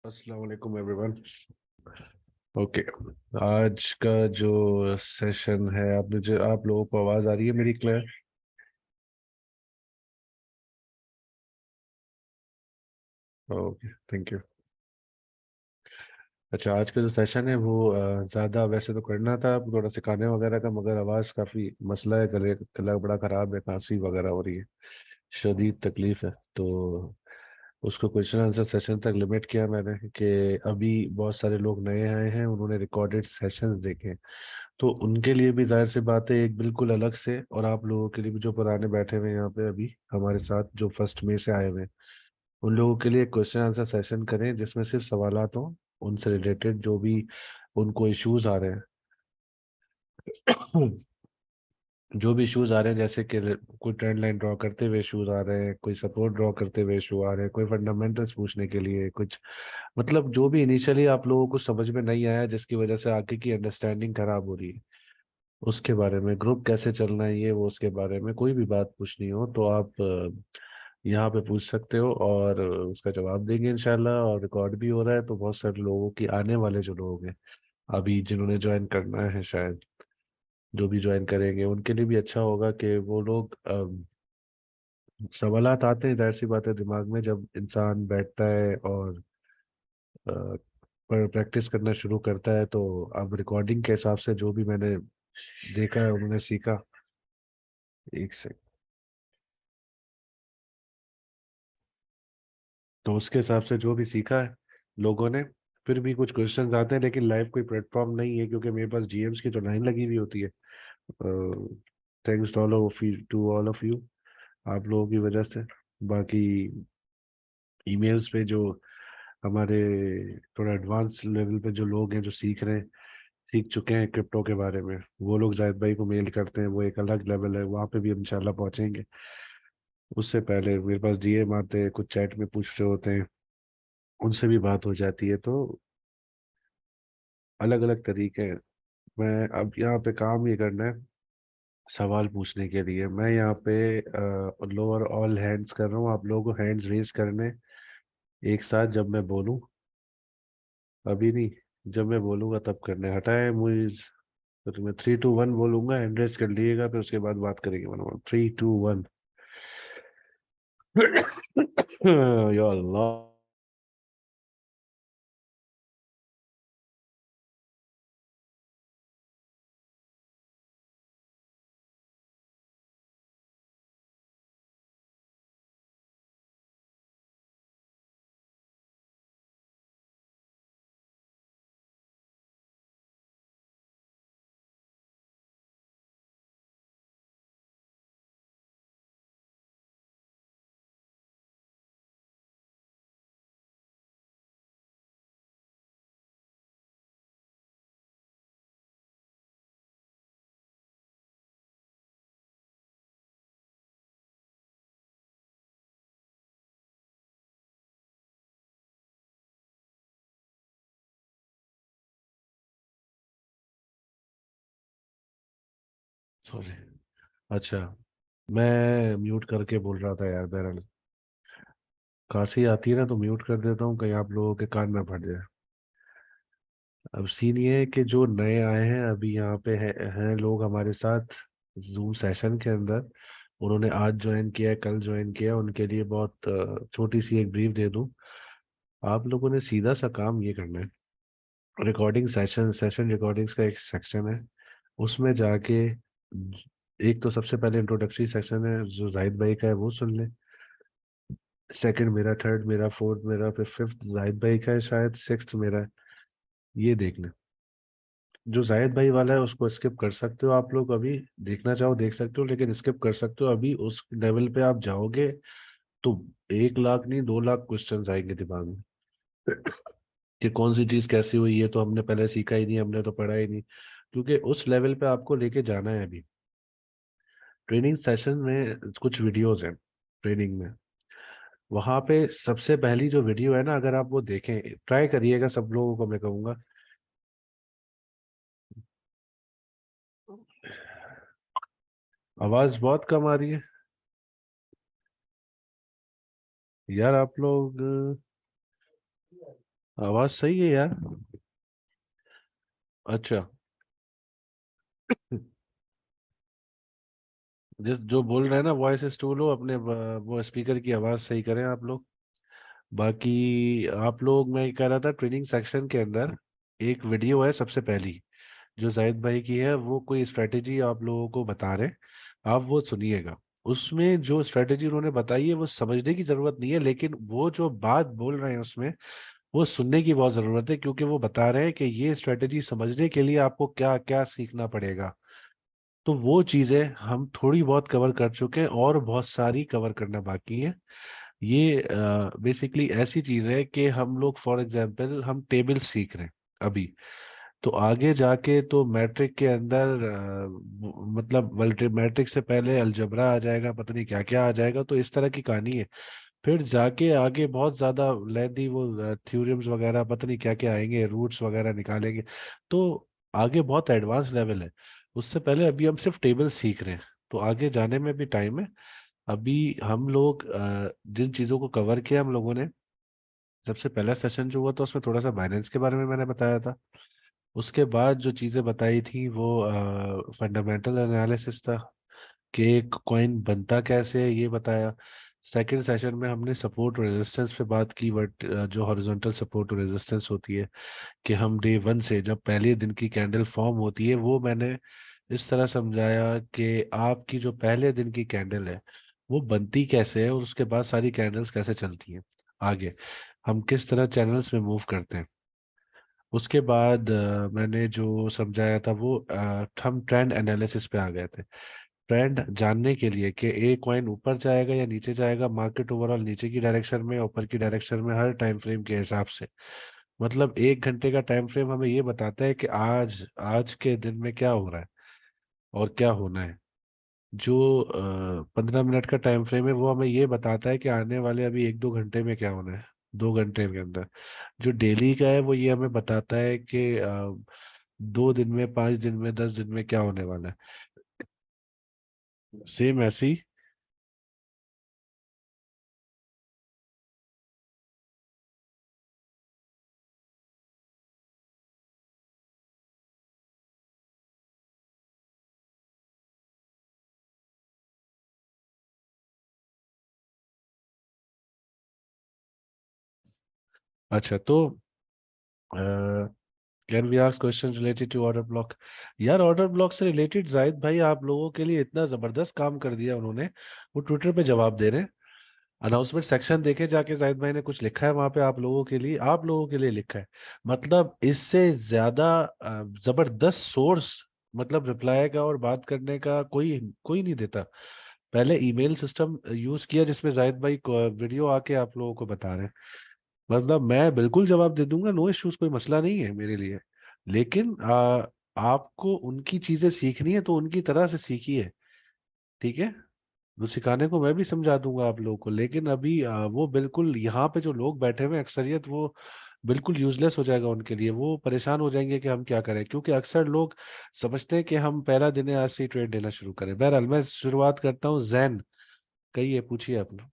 अस्सलाम वालेकुम everyone. Okay, आज का जो सेशन है, आप लोगों को आवाज़ आ रही है मेरी क्लियर? Okay, thank you. अच्छा, आज का जो सेशन है वो ज़्यादा वैसे तो करना था थोड़ा सिखाने वगैरह का, मगर आवाज़ काफ़ी मसला है, गला बड़ा ख़राब है, खांसी वगैरह हो रही है, शदीद तकलीफ है। तो उसको क्वेश्चन आंसर सेशन तक लिमिट किया मैंने कि अभी बहुत सारे लोग नए आए हैं, उन्होंने रिकॉर्डेड सेशंस देखे हैं, तो उनके लिए भी जाहिर सी बात है एक बिल्कुल अलग से, और आप लोगों के लिए भी जो पुराने बैठे हुए हैं यहाँ पे अभी हमारे साथ, जो फर्स्ट में से आए हुए हैं, उन लोगों के लिए क्वेश्चन आंसर सेशन करें जिसमें सिर्फ सवालात हों उनसे रिलेटेड, जो भी उनको इश्यूज आ रहे हैं। जो भी इश्यूज आ रहे हैं, जैसे कि कोई ट्रेंड लाइन ड्रॉ करते हुए इश्यूज आ रहे हैं, कोई सपोर्ट ड्रॉ करते हुए इशू आ रहे हैं, कोई फंडामेंटल्स पूछने के लिए कुछ, मतलब जो भी इनिशियली आप लोगों को समझ में नहीं आया जिसकी वजह से आगे की अंडरस्टैंडिंग खराब हो रही है, उसके बारे में, ग्रुप कैसे चलना है ये वो, उसके बारे में कोई भी बात पूछनी हो तो आप यहाँ पे पूछ सकते हो, और उसका जवाब देंगे इंशाल्लाह। और रिकॉर्ड भी हो रहा है, तो बहुत सारे लोगों की, आने वाले जो लोग हैं अभी जिन्होंने ज्वाइन करना है, शायद जो भी ज्वाइन करेंगे उनके लिए भी अच्छा होगा कि वो लोग सवालात आते हैं, जाहिर सी बात है, दिमाग में जब इंसान बैठता है और पर प्रैक्टिस करना शुरू करता है, तो अब रिकॉर्डिंग के हिसाब से जो भी मैंने देखा है, उन्होंने सीखा। एक से तो उसके हिसाब से जो भी सीखा है लोगों ने, फिर भी कुछ क्वेश्चंस आते हैं, लेकिन लाइव कोई प्लेटफॉर्म नहीं है क्योंकि मेरे पास जीएम्स की तो लाइन लगी हुई होती है। Thanks to all of you, आप लोगों की वजह से। बाकी ईमेल्स पे जो हमारे थोड़ा एडवांस लेवल पे जो लोग हैं, जो सीख रहे हैं, सीख चुके हैं क्रिप्टो के बारे में, वो लोग जाहिद भाई को मेल करते हैं, वो एक अलग लेवल है, वहाँ पे भी हम इंशाल्लाह पहुंचेंगे। उससे पहले मेरे पास डीएम आते हैं, कुछ चैट में पूछ रहे होते हैं, उनसे भी बात हो जाती है। तो अलग अलग तरीके हैं। मैं अब यहाँ पे काम ये करना है, सवाल पूछने के लिए मैं यहाँ पे लोअर ऑल हैंड्स कर रहा हूँ, आप लोगों को हैंड्स रेज करने एक साथ जब मैं बोलूँ, अभी नहीं, जब मैं बोलूँगा तब करने, हटाए मुझे। तो मैं 3 2 1 बोलूंगा, हैंड रेज कर लीजिएगा, फिर उसके बाद बात करेंगे। 3 2 1। या अल्लाह। सॉरी। अच्छा, मैं म्यूट करके बोल रहा था यार, बहरहाल खांसी आती है ना तो म्यूट कर देता हूँ, कहीं आप लोगों के कान में फट जाए। अब सीन ये है कि जो नए आए हैं अभी यहाँ पे हैं लोग हमारे साथ जूम सेशन के अंदर, उन्होंने आज ज्वाइन किया है, कल ज्वाइन किया है, उनके लिए बहुत छोटी सी एक ब्रीफ दे दूं। आप लोगों ने सीधा सा काम ये करना है, रिकॉर्डिंग सेशन रिकॉर्डिंग्स का एक सेक्शन है, उसमें जाके एक तो सबसे पहले इंट्रोडक्टरी सेशन है जो जाहिद भाई का है, वो सुन ले। सेकंड मेरा, थर्ड मेरा, फोर्थ मेरा, फिर फिफ्थ जाहिद भाई का है, शायद सिक्स्थ मेरा है, ये देख ले। जो जाहिद भाई वाला है उसको स्किप कर सकते हो आप लोग, अभी देखना चाहो देख सकते हो, लेकिन स्किप कर सकते हो। अभी उस लेवल पे आप जाओगे तो 1 लाख नहीं 2 लाख क्वेश्चन आएंगे दिमाग में कि कौन सी चीज कैसी हुई, ये तो हमने पहले सीखा ही नहीं, हमने तो पढ़ा ही नहीं, क्योंकि उस लेवल पे आपको लेके जाना है अभी। ट्रेनिंग सेशन में कुछ वीडियोस हैं ट्रेनिंग में, वहां पे सबसे पहली जो वीडियो है ना, अगर आप वो देखें, ट्राई करिएगा, सब लोगों को मैं कहूंगा। आवाज बहुत कम आ रही है यार, आप लोग आवाज सही है यार। अच्छा। जिस जो बोल रहे हैं ना वॉइस टूल हो अपने वो स्पीकर की आवाज सही करें आप लोग। बाकी आप लोग, मैं ये कह रहा था ट्रेनिंग सेक्शन के अंदर एक वीडियो है सबसे पहली, जो जाहिद भाई की है, वो कोई स्ट्रेटेजी आप लोगों को बता रहे हैं, आप वो सुनिएगा। उसमें जो स्ट्रेटेजी उन्होंने बताई है वो समझने की जरूरत नहीं है, लेकिन वो जो बात बोल रहे हैं उसमें वो सुनने की बहुत जरूरत है, क्योंकि वो बता रहे हैं कि ये स्ट्रेटेजी समझने के लिए आपको क्या क्या सीखना पड़ेगा। तो वो चीजें हम थोड़ी बहुत कवर कर चुके हैं और बहुत सारी कवर करना बाकी है। ये बेसिकली ऐसी चीज है कि हम लोग फॉर एग्जांपल हम टेबल सीख रहे हैं अभी, तो आगे जाके तो मैट्रिक के अंदर मतलब मल्टी मैट्रिक से पहले अलजबरा आ जाएगा, पता नहीं क्या क्या आ जाएगा, तो इस तरह की कहानी है। फिर जाके आगे बहुत ज्यादा लेंदी वो थ्योरम्स वगैरह पता नहीं क्या क्या आएंगे, रूट्स वगैरह निकालेंगे। तो आगे बहुत एडवांस लेवल है। उससे पहले अभी हम सिर्फ टेबल सीख रहे हैं, तो आगे जाने में भी टाइम है। अभी हम लोग जिन चीज़ों को कवर किया हम लोगों ने, सबसे पहला सेशन जो हुआ तो उसमें थोड़ा सा बाइनेंस के बारे में मैंने बताया था। उसके बाद जो चीज़ें बताई थी वो फंडामेंटल एनालिसिस था, कि एक कॉइन बनता कैसे है ये बताया। सेकंड सेशन में हमने सपोर्ट और रेजिस्टेंस पे बात की, बट जो हॉरिजॉन्टल सपोर्ट और रेजिस्टेंस होती है, कि हम डे वन से जब पहले दिन की कैंडल फॉर्म होती है, वो मैंने इस तरह समझाया कि आपकी जो पहले दिन की कैंडल है वो बनती कैसे है और उसके बाद सारी कैंडल्स कैसे चलती हैं आगे, हम किस तरह चैनल्स में मूव करते हैं। उसके बाद मैंने जो समझाया था वो हम ट्रेंड एनालिसिस पे आ गए थे। ट्रेंड जानने के लिए कि एक कॉइन ऊपर जाएगा या नीचे जाएगा, मार्केट ओवरऑल नीचे की डायरेक्शन में ऊपर की डायरेक्शन में, हर टाइम फ्रेम के हिसाब से। मतलब 1 घंटे का टाइम फ्रेम हमें ये बताता है कि आज आज के दिन में क्या हो रहा है और क्या होना है। जो 15 मिनट का टाइम फ्रेम है वो हमें ये बताता है कि आने वाले अभी 1-2 घंटे में क्या होना है, 2 घंटे के अंदर। जो डेली का है वो ये हमें बताता है कि 2 दिन में, 5 दिन में, 10 दिन में क्या होने वाला है। सेम ऐसी। अच्छा तो can we ask question related to order block. यार ऑर्डर ब्लॉक से रिलेटेड जाहिद भाई आप लोगों के लिए इतना जबरदस्त काम कर दिया उन्होंने, वो ट्विटर पे जवाब दे रहे हैं। अनाउंसमेंट सेक्शन देखे जाके, जाहिद भाई ने कुछ लिखा है वहां पे आप लोगों के लिए, आप लोगों के लिए लिखा है। मतलब इससे ज्यादा जबरदस्त सोर्स, मतलब रिप्लाई का और बात करने का कोई कोई नहीं देता। पहले ईमेल सिस्टम यूज किया जिसमें जाहिद भाई वीडियो आके आप लोगों को बता रहे हैं। मतलब मैं बिल्कुल जवाब दे दूंगा, नो इश्यूज, कोई मसला नहीं है मेरे लिए। लेकिन आपको उनकी चीजें सीखनी है तो उनकी तरह से सीखिए, ठीक है। वो सिखाने को मैं भी समझा दूंगा आप लोगों को, लेकिन अभी वो बिल्कुल यहाँ पे जो लोग बैठे हुए हैं अक्सरियत, वो बिल्कुल यूजलेस हो जाएगा उनके लिए, वो परेशान हो जाएंगे कि हम क्या करें, क्योंकि अक्सर लोग समझते हैं कि हम पहला दिन है आज से ट्रेड लेना शुरू करें। बहरहाल मैं शुरुआत करता हूँ। जैन, कहिए, पूछिए आप लोग।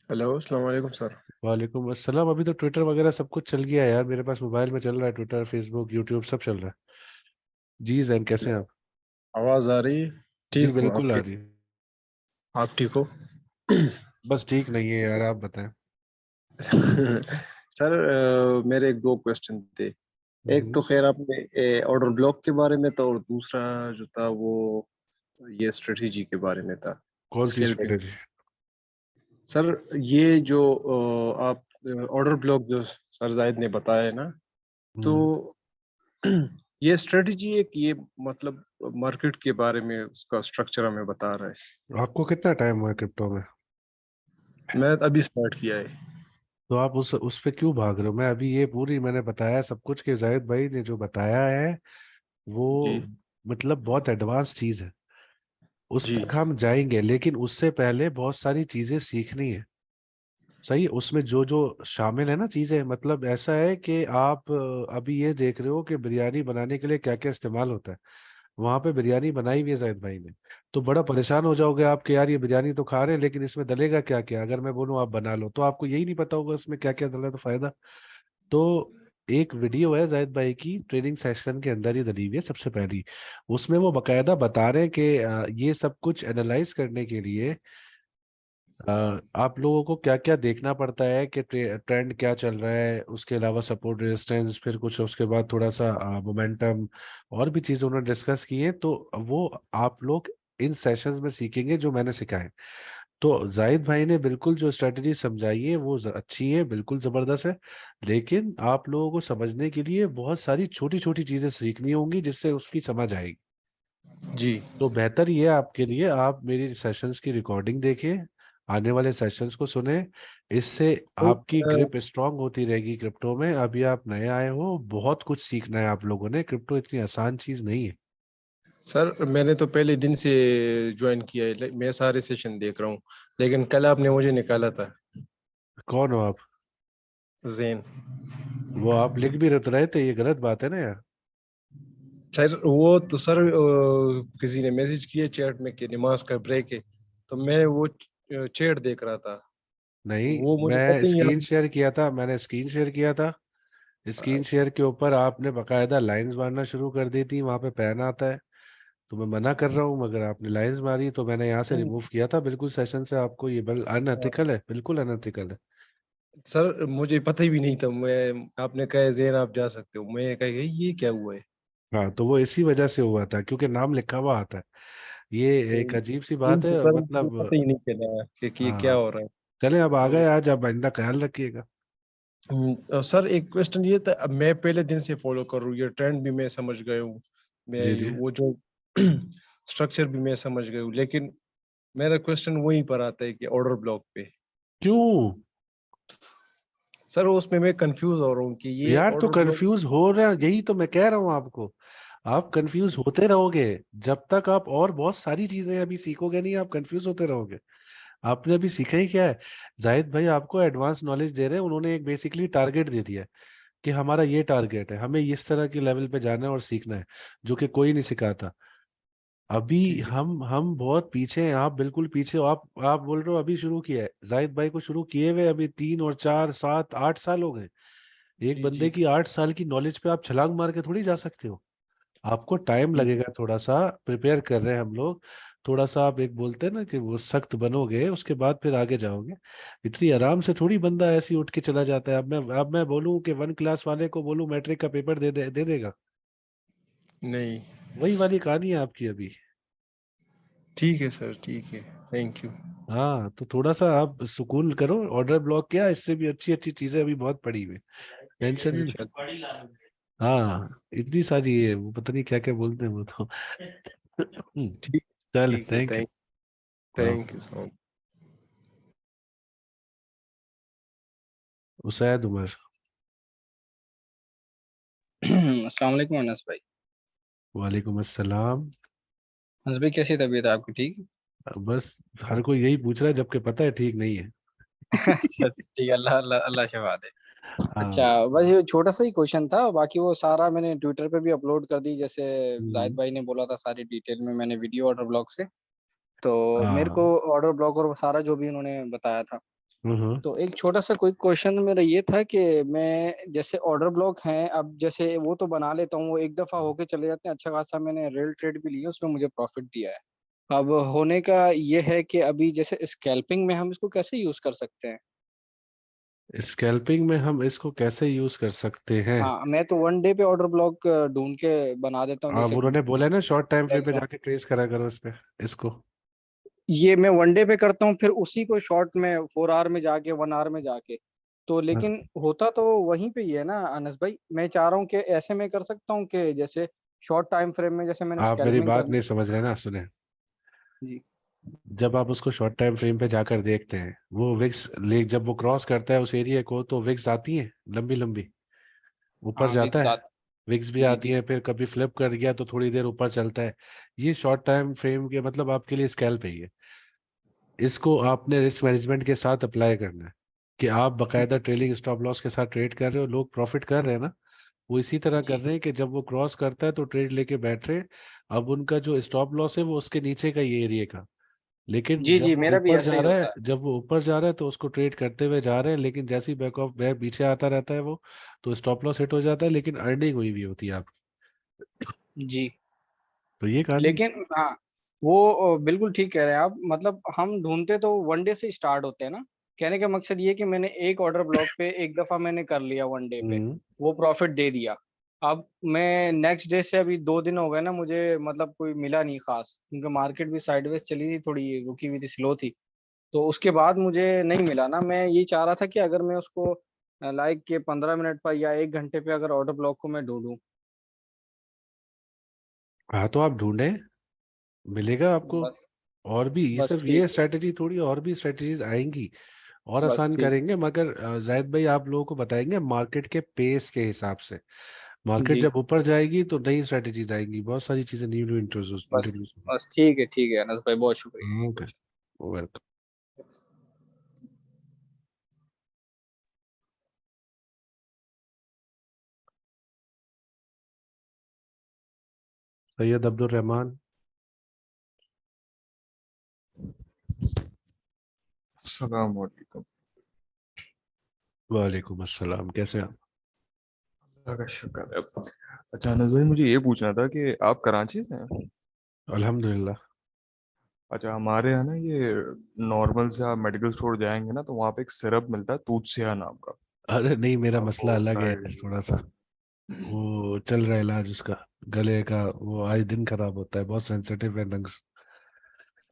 हेलो, अस्सलाम वालेकुम सर। वालेकुम अस्सलाम। अभी तो ट्विटर वगैरह सब कुछ चल गया है यार, मेरे पास मोबाइल में चल रहा है, ट्विटर, फेसबुक, यूट्यूब सब चल रहा है। जी जैन, कैसे हैं आप? आवाज़ आ रही है? जी ठीक हूँ। बिल्कुल आ रही है। आप ठीक हो? बस ठीक नहीं है यार, आप बताएं। सर, मेरे एक दो क्वेश्चन थे। एक हम्म। तो खैर आपने ऑर्डर ब्लॉक के बारे में था, और दूसरा जो था वो ये स्ट्रेटेजी के बारे में था। कौन सी इसके रिलेटेड स्ट्रेटेजी? सर, ये जो आप ऑर्डर ब्लॉक जो सर जायद ने बताया है ना, तो हम्म। ये स्ट्रेटेजी एक ये मतलब मार्केट के बारे में उसका स्ट्रक्चर हमें बता रहा है। आपको कितना टाइम हुआ है क्रिप्टो में? मैं अभी स्टार्ट किया है। तो आप उस पे क्यों भाग रहे हो? मैं अभी ये पूरी मैंने बताया सब कुछ, कि जाहिद भाई ने जो बताया है वो जी मतलब बहुत एडवांस चीज है। उस जी। तक हम जाएंगे, लेकिन उससे पहले बहुत सारी चीजें सीखनी है। सही है, उसमें जो जो शामिल है ना चीजें, मतलब ऐसा है कि आप अभी ये देख रहे हो कि बिरयानी बनाने के लिए क्या क्या इस्तेमाल होता है। वहां पे बिरयानी बनाई हुई है जाहिद भाई ने। तो बड़ा परेशान हो जाओगे आप कि यार ये बिरयानी तो खा रहे हैं लेकिन इसमें डलेगा क्या क्या, अगर मैं बोलूँ आप बना लो तो आपको यही नहीं पता होगा इसमें क्या क्या डला, तो फायदा। तो एक वीडियो है जाहिद भाई की ट्रेनिंग सेशन के अंदर ही डली हुई है सबसे पहली। उसमें वो बकायदा बता रहे हैं कि ये सब कुछ एनालाइज करने के लिए आप लोगों को क्या क्या देखना पड़ता है कि ट्रेंड क्या चल रहा है, उसके अलावा सपोर्ट रेजिस्टेंस, फिर कुछ उसके बाद थोड़ा सा मोमेंटम, और भी चीज़ें उन्होंने डिस्कस की है। तो वो आप लोग इन सेशंस में सीखेंगे जो मैंने सिखाए। तो जाहिद भाई ने बिल्कुल जो स्ट्रेटजी समझाई है वो अच्छी है, बिल्कुल ज़बरदस्त है। लेकिन आप लोगों को समझने के लिए बहुत सारी छोटी छोटी चीज़ें सीखनी होंगी जिससे उसकी समझ आएगी। जी। तो बेहतर ये है आपके लिए आप मेरी सेशंस की रिकॉर्डिंग देखें, आने वाले सेशंस को सुने। इससे तो आपकी ग्रिप स्ट्रांग होती रहेगी क्रिप्टो में। अभी आप नए आए हो, बहुत कुछ सीखना है आप लोगों ने, क्रिप्टो इतनी आसान चीज नहीं है। सर मैंने तो पहले दिन से ज्वाइन किया है, मैं सारे सेशन देख रहा हूँ, लेकिन कल आपने मुझे निकाला था। कौन हो आप? जैन। वो आप लिख भी तो रहे थे, ये गलत बात है ना यार। सर वो तो सर किसी ने मैसेज किया चैट में कि नमाज का ब्रेक है, तो मैं वो चैट देख रहा था। नहीं, वो मुझे मैं पता ही स्क्रीन आप। शेयर किया था, मैंने स्क्रीन शेयर किया था। स्क्रीन शेयर के ऊपर आपने बकायदा लाइंस मारना शुरू कर दी थी, वहां पे पैन आता है। तो मैं मना कर रहा हूँ मगर आपने लाइंस मारी तो मैंने यहाँ से रिमूव किया था बिल्कुल सेशन से आपको। ये बल अनएथिकल है, बिल्कुल अनएथिकल है। सर मुझे पता ही भी नहीं था, मैं आपने कहा जैन आप जा सकते हो, मैं कहा ये क्या हुआ है। हाँ, तो वो इसी वजह से हुआ था क्योंकि नाम लिखा हुआ आता है। ये एक अजीब सी जी बात तो है सर मुझे मतलब। पता ही नहीं चला कि ये क्या हाँ, हो रहा है। चले अब आ गए तो आज, अब आइंदा ख्याल रखिएगा। सर एक क्वेश्चन ये था, अब मैं पहले दिन से फॉलो कर रहा हूँ, ये ट्रेंड भी मैं समझ गया हूँ, जी मैं जी। वो जो स्ट्रक्चर भी मैं समझ गया हूँ, लेकिन मेरा क्वेश्चन वहीं पर आता है कि ऑर्डर ब्लॉक पे। क्यों? सर उसमें मैं कंफ्यूज हो रहा हूँ कि ये यार तो ऑर्डर ब्लॉक। कंफ्यूज हो रहे हैं, यही तो मैं कह रहा हूँ आपको। आप कंफ्यूज होते रहोगे जब तक आप और बहुत सारी चीजें अभी सीखोगे नहीं, आप कंफ्यूज होते रहोगे। आपने अभी सीखा ही क्या है? जाहिद भाई आपको एडवांस नॉलेज दे रहे हैं, उन्होंने एक बेसिकली टारगेट दे दिया है कि हमारा ये टारगेट है, हमें इस तरह के लेवल पे जाना है और सीखना है, जो कि कोई नहीं सिखाता। अभी ठीक है। हम बहुत पीछे हैं, आप बिल्कुल पीछे हो। आप बोल रहे हो अभी शुरू किया है, जाहिद भाई को शुरू किए हुए अभी 3 और 4 7 8 साल हो गए। एक जी बंदे जी। की 8 साल की नॉलेज पे आप छलांग मार के थोड़ी जा सकते हो। आपको टाइम जी लगेगा, थोड़ा सा प्रिपेयर कर रहे हैं हम लोग। थोड़ा सा आप एक बोलते हैं ना कि वो सख्त बनोगे उसके बाद फिर आगे जाओगे। इतनी आराम से थोड़ी बंदा ऐसे ही उठ के चला जाता है। अब मैं बोलूं कि 1 क्लास वाले को बोलूं मैट्रिक का पेपर दे देगा? नहीं। वही वाली कहानी है आपकी अभी। ठीक है सर, ठीक है। Thank you. हाँ, तो थोड़ा सा आप सुकून करो, ऑर्डर ब्लॉक किया, इससे भी अच्छी अच्छी चीजें अभी बहुत पड़ी हुई, टेंशन नहीं। इंशाल्लाह। हाँ, इतनी सारी है, वो पता नहीं क्या क्या बोलते हैं वो तो। ठीक। चल, ठीक है। Thank you. हाँ, thank you so much. Usaid Umar. अस्सलाम वालेकुम अनस भाई। वालेकुम अस्सलाम। अनस भाई कैसी तबीयत है आपकी, ठीक बस हर कोई यही पूछ रहा है जबकि पता है ठीक नहीं है। है? अच्छा अच्छा, ठीक है, अल्लाह अल्लाह अल्लाह शफा दे। अच्छा, हाँ। बस ये छोटा सा ही क्वेश्चन था, बाकी वो सारा मैंने ट्विटर पे भी अपलोड कर दी, जैसे जाहिद हम्म, भाई ने बोला था सारी डिटेल में मैंने वीडियो ऑर्डर ब्लॉक से। तो मेरे को हाँ। ऑर्डर ब्लॉक और वो सारा जो भी उन्होंने बताया था। हम्म। तो एक छोटा सा कोई क्वेश्चन मेरा ये था कि मैं जैसे ऑर्डर ब्लॉक है, अब जैसे वो तो बना लेता हूँ, वो एक दफा होके चले जाते हैं, अच्छा खासा मैंने रेल ट्रेड भी लिया, उसमें मुझे प्रॉफिट दिया है। अब होने का ये है कि अभी जैसे स्कैल्पिंग में हम इसको कैसे यूज कर सकते हैं? स्कैल्पिंग में हम इसको कैसे यूज कर सकते हैं? हाँ, मैं तो वन डे पे ऑर्डर ब्लॉक ढूंढ के बना देता हूँ, आप जैसे उन्होंने बोला है ना शॉर्ट टाइम फ्रेम फ्लैक्स पे में। जाके ट्रेस करा करो इस पे, इसको। ये मैं वन डे पे करता हूँ, फिर उसी को शॉर्ट में 4 आवर में जाके 1 आवर में जाके। तो हाँ, लेकिन होता तो वहीं पे ही है ना अनस भाई, मैं चाह रहा हूँ कि ऐसे में कर सकता हूँ कि जैसे शॉर्ट टाइम फ्रेम में जैसे मैंने आप मेरी स्कैल्पिंग बात करनी नहीं है। समझ रहे ना, सुने। जी। जब आप उसको शॉर्ट टाइम फ्रेम पे जाकर देखते हैं, वो विक्स ले जब वो क्रॉस करता है उस एरिया को तो विक्स आती है लंबी लंबी, ऊपर हाँ, जाता विक है। साथ। विक्स भी जी आती जी। है, फिर कभी फ्लिप कर गया तो थोड़ी देर ऊपर चलता है। ये शॉर्ट टाइम फ्रेम के मतलब आपके लिए स्कैल्प है ये। इसको आपने रिस्क मैनेजमेंट के साथ अप्लाई करना है कि आप बकायदा ट्रेलिंग स्टॉप लॉस के साथ ट्रेड कर रहे हो, लोग प्रॉफिट कर रहे हैं ना, वो इसी तरह कर जी रहे हैं कि जब वो क्रॉस करता है तो ट्रेड लेके बैठ रहे हैं। अब उनका जो स्टॉप लॉस है वो उसके नीचे का ये एरिया का, लेकिन जी जब जी, वो मेरा भी ऊपर ऐसा जा ही रहा होता है, जब वो ऊपर जा रहा है तो उसको ट्रेड करते हुए जा रहे हैं, लेकिन जैसे ही बैक ऑफ बैक पीछे आता रहता है वो, तो स्टॉप लॉस हिट हो जाता है, लेकिन अर्निंग हुई भी होती है आपकी। है जी। तो ये कहानी। लेकिन हाँ, वो बिल्कुल ठीक कह रहे हैं आप। मतलब हम ढूंढते तो वन डे से स्टार्ट होते हैं ना। कहने का मकसद ये कि मैंने एक ऑर्डर ब्लॉक पे एक दफा मैंने कर लिया वन डे पे, हम्म। वो प्रॉफिट दे दिया। अब मैं नेक्स्ट डे से, अभी 2 दिन हो गए ना मुझे, मतलब कोई मिला नहीं खास, क्योंकि मार्केट भी साइडवेज चली थी, थोड़ी रुकी हुई थी, स्लो थी। तो उसके बाद मुझे नहीं मिला ना। मैं ये चाह रहा था कि अगर मैं उसको लाइक के 15 मिनट पर या 1 घंटे पे अगर ऑर्डर ब्लॉक को मैं ढूंढूं। हाँ तो आप ढूंढें, मिलेगा आपको। बस और भी ये बस सब, ये ठीक है। स्ट्रेटजी थोड़ी और भी स्ट्रेटजीज आएंगी और बस आसान ठीक। करेंगे, मगर जाहिद भाई आप लोगों को बताएंगे मार्केट के पेस के हिसाब से। मार्केट जी जब ऊपर जाएगी तो नई स्ट्रेटजीज आएंगी, बहुत सारी चीजें न्यू न्यू इंट्रोड्यूस बस इंट्रोड्यूस होंगी। बस ठीक है अनस भाई, बहुत शुक्रिया। Okay, welcome. सैयद अब्दुल रहमान। अस्सलाम वालेकुम। वालेकुम अस्सलाम, कैसे हैं आप? अल्लाह का शुक्र है। अच्छा अनस भाई, मुझे ये पूछना था कि आप कराची से हैं? अल्हम्दुलिल्लाह। अच्छा, हमारे यहाँ ना ये नॉर्मल से आप मेडिकल स्टोर जाएंगे ना, तो वहाँ पे एक सिरप मिलता है तूत्सिया नाम का। अरे नहीं, मेरा आपको मसला अलग है शायद थोड़ा सा। वो चल रहा है इलाज उसका, गले का, वो आए दिन खराब होता है, बहुत सेंसिटिव है लंग्स।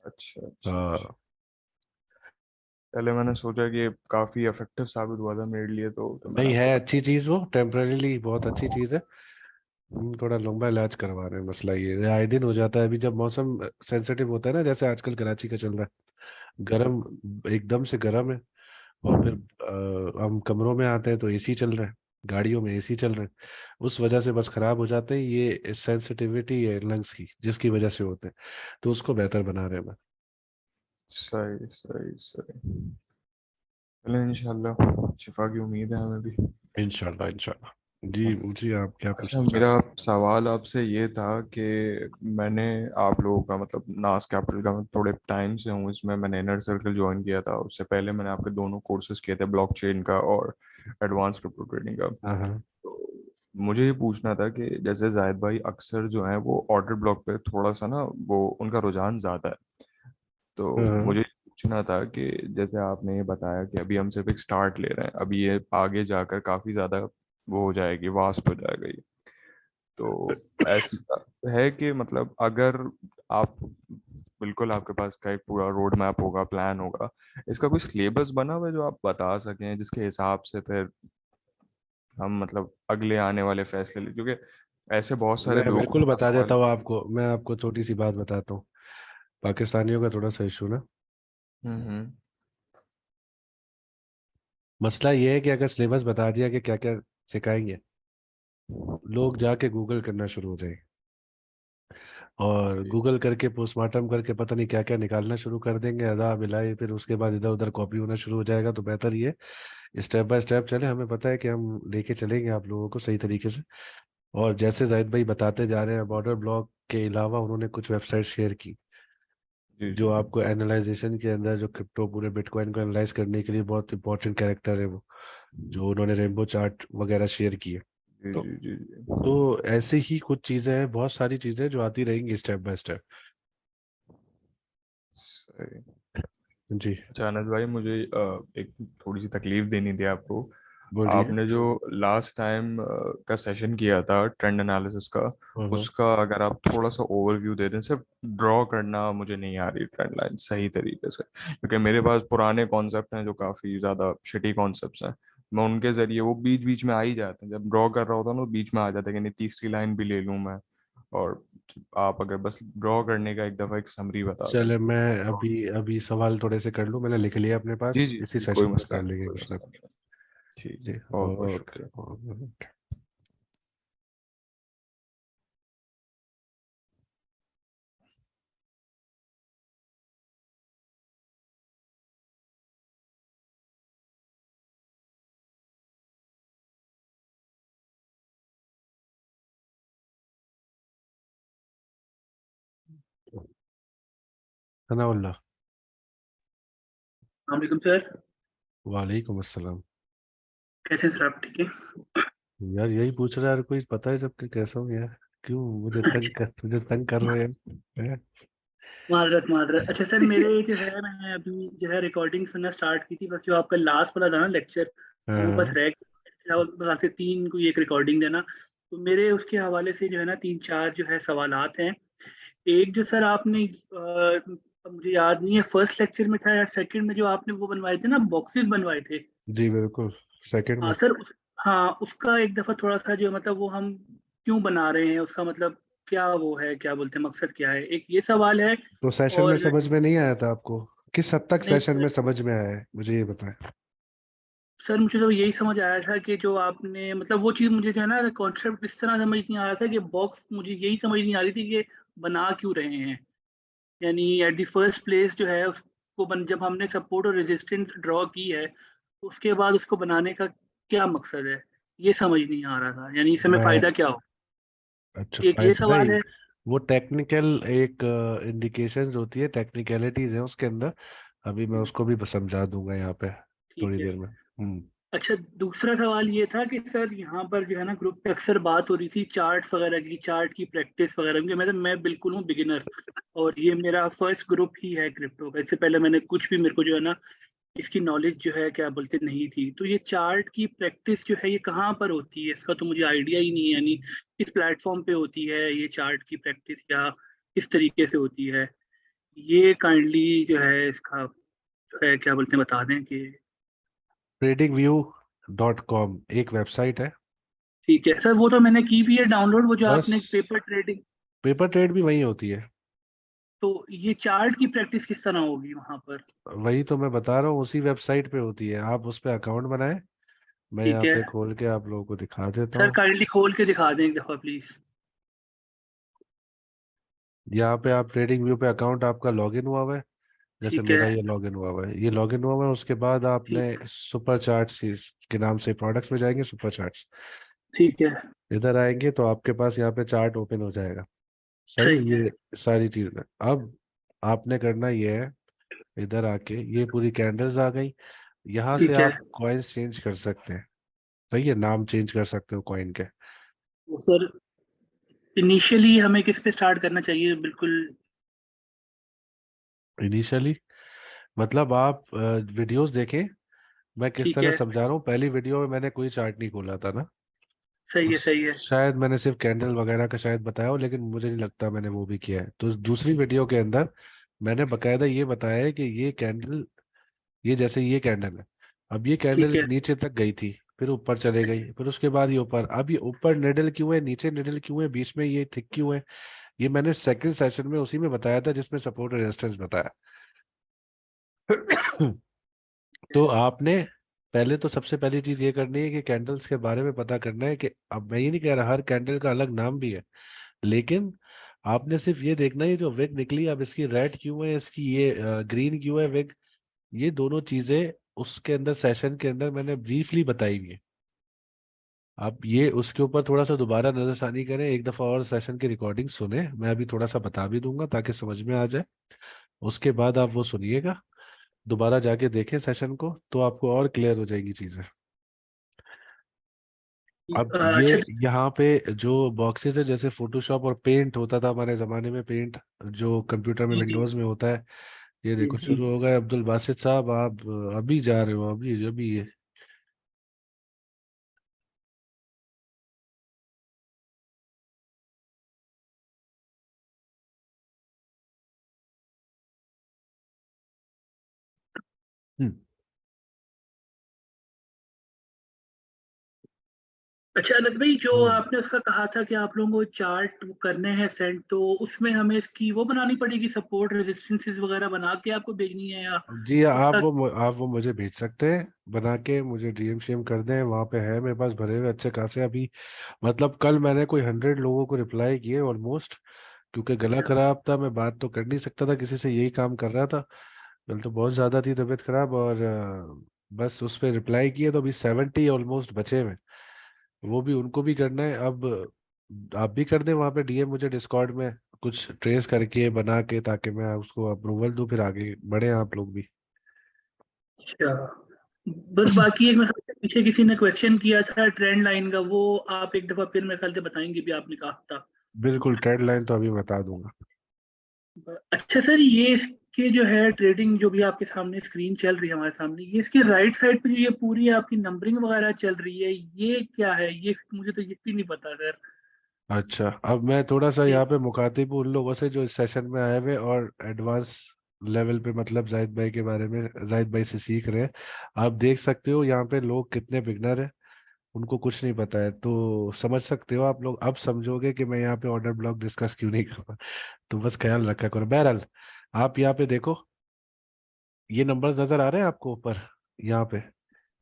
अच्छा अच्छा अच्छा। हाँ। पहले मैंने सोचा कि ये काफ़ी इफेक्टिव साबित हुआ था मेरे लिए, तो मैंने नहीं, है आपको अच्छी बताया। चीज, वो टेम्परेरीली बहुत अच्छी चीज है। हम थोड़ा लंबा इलाज करवा रहे हैं, मसला ये है, आए दिन हो जाता है। अभी जब मौसम सेंसिटिव होता है ना, जैसे आजकल कराची का चल रहा है, गर्म, बिल्कुल। एकदम से गर्म है। और फिर हम कमरों में आते हैं तो एसी चल रहा है, गाड़ियों में एसी चल रहे हैं, उस वजह से बस खराब हो जाते हैं। ये सेंसिटिविटी है लंग्स की, जिसकी वजह से होते हैं, तो उसको बेहतर बना रहे हैं। सही सही सही। चलें, इंशाल्लाह शिफा की उम्मीद है हमें भी। इंशाल्लाह इंशाल्लाह। जी पूछिए, आप क्या अच्छा, पूछना मेरा चाहते सवाल आपसे ये था कि मैंने आप लोगों का मतलब नास कैपिटल का मैं थोड़े टाइम से हूँ इसमें, मैंने इनर सर्कल ज्वाइन किया था। उससे पहले मैंने आपके दोनों कोर्सेज किए थे, ब्लॉकचेन का और एडवांस क्रिप्टो ट्रेडिंग का। हैं? हाँ हाँ। तो मुझे ये पूछना था कि जैसे जाहिद भाई अक्सर जो है वो ऑर्डर ब्लॉक पे थोड़ा सा ना, वो उनका रुझान ज़्यादा है। हाँ तो हाँ। मुझे पूछना था कि जैसे आपने ये बताया कि अभी हम सिर्फ एक स्टार्ट ले रहे हैं, अभी ये आगे जाकर काफ़ी ज़्यादा वो हो जाएगी, वास्ट हो जाएगा ये। तो ऐसा है कि मतलब अगर आप बिल्कुल, आपके पास का एक पूरा रोड मैप होगा, प्लान होगा, इसका कोई सिलेबस बना हुआ है जो आप बता सकें, जिसके हिसाब से फिर हम मतलब अगले आने वाले फैसले ले, क्योंकि ऐसे बहुत सारे मैं लोग बिल्कुल बता सवाल। देता हूँ आपको, मैं आपको छोटी सी बात बताता हूँ। पाकिस्तानियों का थोड़ा सा इशू ना, हम्म। मसला ये है कि अगर सिलेबस बता दिया कि क्या क्या सिखाएंगे, लोग जाके गूगल करना शुरू हो जाएंगे, और जी गूगल करके पोस्टमार्टम करके पता नहीं क्या क्या निकालना शुरू कर देंगे, अजाब इलाही। फिर उसके बाद इधर उधर कॉपी होना शुरू हो जाएगा। तो बेहतर ये स्टेप बाय स्टेप चले, हमें पता है कि हम लेके चलेंगे आप लोगों को सही तरीके से। और जैसे जाहिद भाई बताते जा रहे हैं, बॉर्डर ब्लॉक के अलावा उन्होंने कुछ वेबसाइट शेयर की, जी जो जी आपको एनालाइजेशन के अंदर, जो क्रिप्टो पूरे बिटकॉइन को एनालाइज करने के लिए बहुत इंपॉर्टेंट कैरेक्टर है वो, जो उन्होंने रेनबो चार्ट वगैरह शेयर किए। जी तो जी जी जी। ऐसे ही कुछ चीजें हैं, बहुत सारी चीजें जो आती रहेंगी स्टेप बाय स्टेप। सही। जी अच्छा अनस भाई, मुझे एक थोड़ी सी तकलीफ देनी थी आपको। बोलिए। आपने जो लास्ट टाइम का सेशन किया था ट्रेंड एनालिसिस का, हाँ उसका अगर आप थोड़ा सा ओवरव्यू दे दें। सिर्फ ड्रॉ करना मुझे नहीं आ रही ट्रेंड लाइन सही तरीके से, क्योंकि मेरे पास पुराने कॉन्सेप्ट हैं जो काफ़ी ज़्यादा शिटी कॉन्सेप्ट्स हैं। मैं उनके ज़रिए वो बीच बीच में आ ही जाते हैं, जब ड्रॉ कर रहा होता हूँ ना तो बीच में आ जाता है कि नहीं तीसरी लाइन भी ले लूँ मैं। और आप अगर बस ड्रॉ करने का एक दफ़ा एक समरी बता दें। चले, मैं अभी अभी सवाल थोड़े से कर लूँ, मैंने लिख लिया अपने जी पास, जी इसी जी, कोई सेशन में मसला कर नहीं, लेंगे कोई कुछ ना मसला कुछ। नहीं। ठीक जी। है, बहुत बहुत ओके। शुक्रिया। सनाउल्लाह। वालेकुम सर। वालेकुम अस्सलाम। कैसे हैं सर आप? ठीक है। यार यही पूछ रहा है यार, कोई पता है सबके कैसा हूँ यार? क्यों अच्छा, मुझे तंग कर रहे हैं? माजरत माजरत। अच्छा सर, मेरे जो है मैंने अभी जो है रिकॉर्डिंग सुनना स्टार्ट की थी, बस जो आपका लास्ट वाला था ना लेक्चर, वो बस हाँ रह गया। बस आपसे 3 को एक रिकॉर्डिंग देना। तो मेरे उसके हवाले से जो है ना 3-4 जो है सवालात हैं। एक जो सर आपने मुझे याद नहीं है फर्स्ट लेक्चर में था या सेकंड में, जो आपने वो बनवाए थे ना, बॉक्सेस बनवाए थे। जी बिल्कुल, सेकंड हाँ में। सर हाँ, उसका एक दफा थोड़ा सा जो मतलब वो हम क्यों बना रहे हैं, उसका मतलब क्या वो है, क्या बोलते हैं, मकसद क्या है, एक ये सवाल है। तो सेशन में और समझ में नहीं आया था आपको? किस हद तक नहीं सेशन सर, में समझ में आया है मुझे ये बताएं। सर मुझे तो यही समझ आया था कि जो आपने मतलब वो चीज़ मुझे जो है ना कॉन्सेप्ट इस तरह समझ नहीं आ रहा था कि बॉक्स, मुझे यही समझ नहीं आ रही थी कि बना क्यों रहे हैं। यानी एट द फर्स्ट प्लेस जो है उसको जब हमने सपोर्ट और रेजिस्टेंस ड्रॉ की है, तो उसके बाद उसको बनाने का क्या मकसद है, ये समझ नहीं आ रहा था। यानी इसमें मैं फ़ायदा क्या हो। अच्छा, एक ये फायदा सवाल नहीं। है। वो टेक्निकल एक इंडिकेशंस होती है, टेक्निकलिटीज है उसके अंदर। अभी मैं उसको भी समझा दूंगा यहाँ पे ठीक थोड़ी है। देर में। अच्छा, दूसरा सवाल ये था कि सर यहाँ पर जो है ना ग्रुप पे अक्सर बात हो रही थी चार्ट्स वगैरह की, चार्ट की प्रैक्टिस वगैरह की। मैं बिल्कुल हूँ बिगिनर, और ये मेरा फर्स्ट ग्रुप ही है क्रिप्टो का। इससे पहले मैंने कुछ भी, मेरे को जो है ना इसकी नॉलेज जो है क्या बोलते नहीं थी। तो ये चार्ट की प्रैक्टिस जो है ये कहाँ पर होती है, इसका तो मुझे आइडिया ही नहीं है। यानी किस प्लेटफॉर्म पे होती है ये चार्ट की प्रैक्टिस, या किस तरीके से होती है, ये काइंडली जो है इसका जो है क्या बोलते हैं बता दें कि। tradingview.com एक वेबसाइट है। ठीक है सर, वो तो मैंने की भी है डाउनलोड, वो जो बस आपने पेपर ट्रेडिंग। पेपर ट्रेड भी वही होती है। तो ये चार्ट की प्रैक्टिस किस तरह होगी वहां पर? वही तो मैं बता रहा हूँ, उसी वेबसाइट पे होती है। आप उस पे अकाउंट बनाएं, मैं ठीक यहाँ है पे खोल के आप लोगों को दिखा देता सर, हूँ। काइंडली खोल के दिखा दें एक दफा प्लीज। यहाँ पे आप ट्रेडिंग व्यू पे अकाउंट आपका लॉगिन हुआ हुआ है। जैसे ठीक है। मेरा ये लॉगिन हुआ हुआ है, ये लॉगिन हुआ हुआ है। उसके बाद आपने ठीक है। सुपर चार्ट्स के नाम से प्रोडक्ट्स में जाएंगे, सुपर चार्ट्स। ठीक है। इधर आएंगे तो आपके पास यहाँ पे चार्ट ओपन हो जाएगा। सही है, सही है। ये सारी चीजें। अब आपने करना ये है, इधर आके ये पूरी कैंडल्स आ गई। यहाँ से ठीक है। आप कॉइन्स चेंज कर सकते हैं। सही है, नाम चेंज कर सकते हो कॉइन के। तो सर इनिशियली हमें किस पे स्टार्ट करना चाहिए बिल्कुल? इनिशियली मतलब आप वीडियोस देखें। मैं किस ठीक तरह है। समझा रहा हूँ, पहली वीडियो में मैंने कोई चार्ट नहीं खोला था ना। सही है। उस सही है। शायद मैंने सिर्फ कैंडल वगैरह का शायद बताया हो, लेकिन मुझे नहीं लगता मैंने वो भी किया है। तो दूसरी वीडियो के अंदर मैंने बकायदा ये बताया है कि ये कैंडल, ये जैसे ये कैंडल है, अब ये ठीक कैंडल है। नीचे तक गई थी, फिर ऊपर चले गई, फिर उसके बाद ये ऊपर। अब ये ऊपर निडल क्यों है, नीचे निडल क्यों है, बीच में ये थिक क्यों है, ये मैंने सेकंड सेशन में उसी में बताया था जिसमें सपोर्ट रेजिस्टेंस बताया। तो आपने पहले तो सबसे पहली चीज ये करनी है कि कैंडल्स के बारे में पता करना है कि, अब मैं ये नहीं कह रहा हर कैंडल का अलग नाम भी है, लेकिन आपने सिर्फ ये देखना है जो विग निकली, अब इसकी रेड क्यों है, इसकी ये ग्रीन क्यों है विग। ये दोनों चीजें उसके अंदर सेशन के अंदर मैंने ब्रीफली बताई हुई है। आप ये उसके ऊपर थोड़ा सा दोबारा नजरसानी करें, एक दफा और सेशन की रिकॉर्डिंग सुने, मैं अभी थोड़ा सा बता भी दूंगा ताकि समझ में आ जाए। उसके बाद आप वो सुनिएगा, दोबारा जाके देखें सेशन को, तो आपको और क्लियर हो जाएगी चीजें। अब ये अच्छा। यहाँ पे जो बॉक्सेस है, जैसे फोटोशॉप और पेंट होता था हमारे जमाने में, पेंट जो कंप्यूटर में जी जी विंडोज में होता है, ये जी देखो जी। शुरू हो गए। अब्दुल बासित साहब, आप अभी जा रहे हो, अभी अभी ये। हम्म। अच्छा अनस भाई, जो हम्म। आपने उसका कहा था कि आप लोगों को चार्ट करने हैं सेंड, तो उसमें हमें इसकी वो बनानी पड़ेगी, सपोर्ट रेजिस्टेंसेस वगैरह बना के आपको भेजनी है, या जी, उसका? आप वो मुझे भेज सकते हैं बना के, मुझे डीएम शेम कर दें। वहाँ पे है मेरे पास भरे हुए अच्छे खासे अभी। मतलब कल मैंने कोई 100 लोगों को रिप्लाई किए ऑलमोस्ट, क्योंकि गला अच्छा। खराब था, मैं बात तो कर नहीं सकता था किसी से, यही काम कर रहा था। कल तो बहुत ज्यादा थी तबीयत खराब, और बस उस पर रिप्लाई किए तो अभी 70 ऑलमोस्ट बचे हुए। वो भी उनको भी करना है। अब आप भी कर दें वहाँ पे डीएम मुझे डिस्कॉर्ड में, कुछ ट्रेस करके बना के, ताकि मैं उसको अप्रूवल दूं, फिर आगे बढ़े आप लोग भी। अच्छा, बस बाकी एक मेरे ख्याल से पीछे किसी ने क्वेश्चन किया था ट्रेंड लाइन का, वो आप एक दफा फिर मेरे ख्याल से बताएंगे भी, आपने कहा था। बिल्कुल, ट्रेड लाइन तो अभी बता दूंगा। अच्छा सर, ये इसके जो है ट्रेडिंग जो भी आपके सामने स्क्रीन चल रही है हमारे सामने, ये इसकी राइट साइड पे जो ये पूरी आपकी नंबरिंग वगैरह चल रही है, ये क्या है? ये मुझे तो ये भी नहीं पता सर। अच्छा, अब मैं थोड़ा सा ये यहाँ पे मुखातिब हूँ उन लोगों से जो इस सेशन में आए हुए और एडवांस लेवल पे, मतलब जाहिद भाई के बारे में, जाहिद भाई से सीख रहे हैं। आप देख सकते हो यहाँ पे लोग कितने बिगनर हैं, उनको कुछ नहीं पता है। तो समझ सकते हो आप लोग, अब समझोगे कि मैं यहाँ पे ऑर्डर ब्लॉक डिस्कस क्यों नहीं कर रहा। तो बस ख्याल रखा करो। बहरहाल, आप यहाँ पे देखो, ये नंबर्स नजर आ रहे हैं आपको ऊपर यहाँ पे?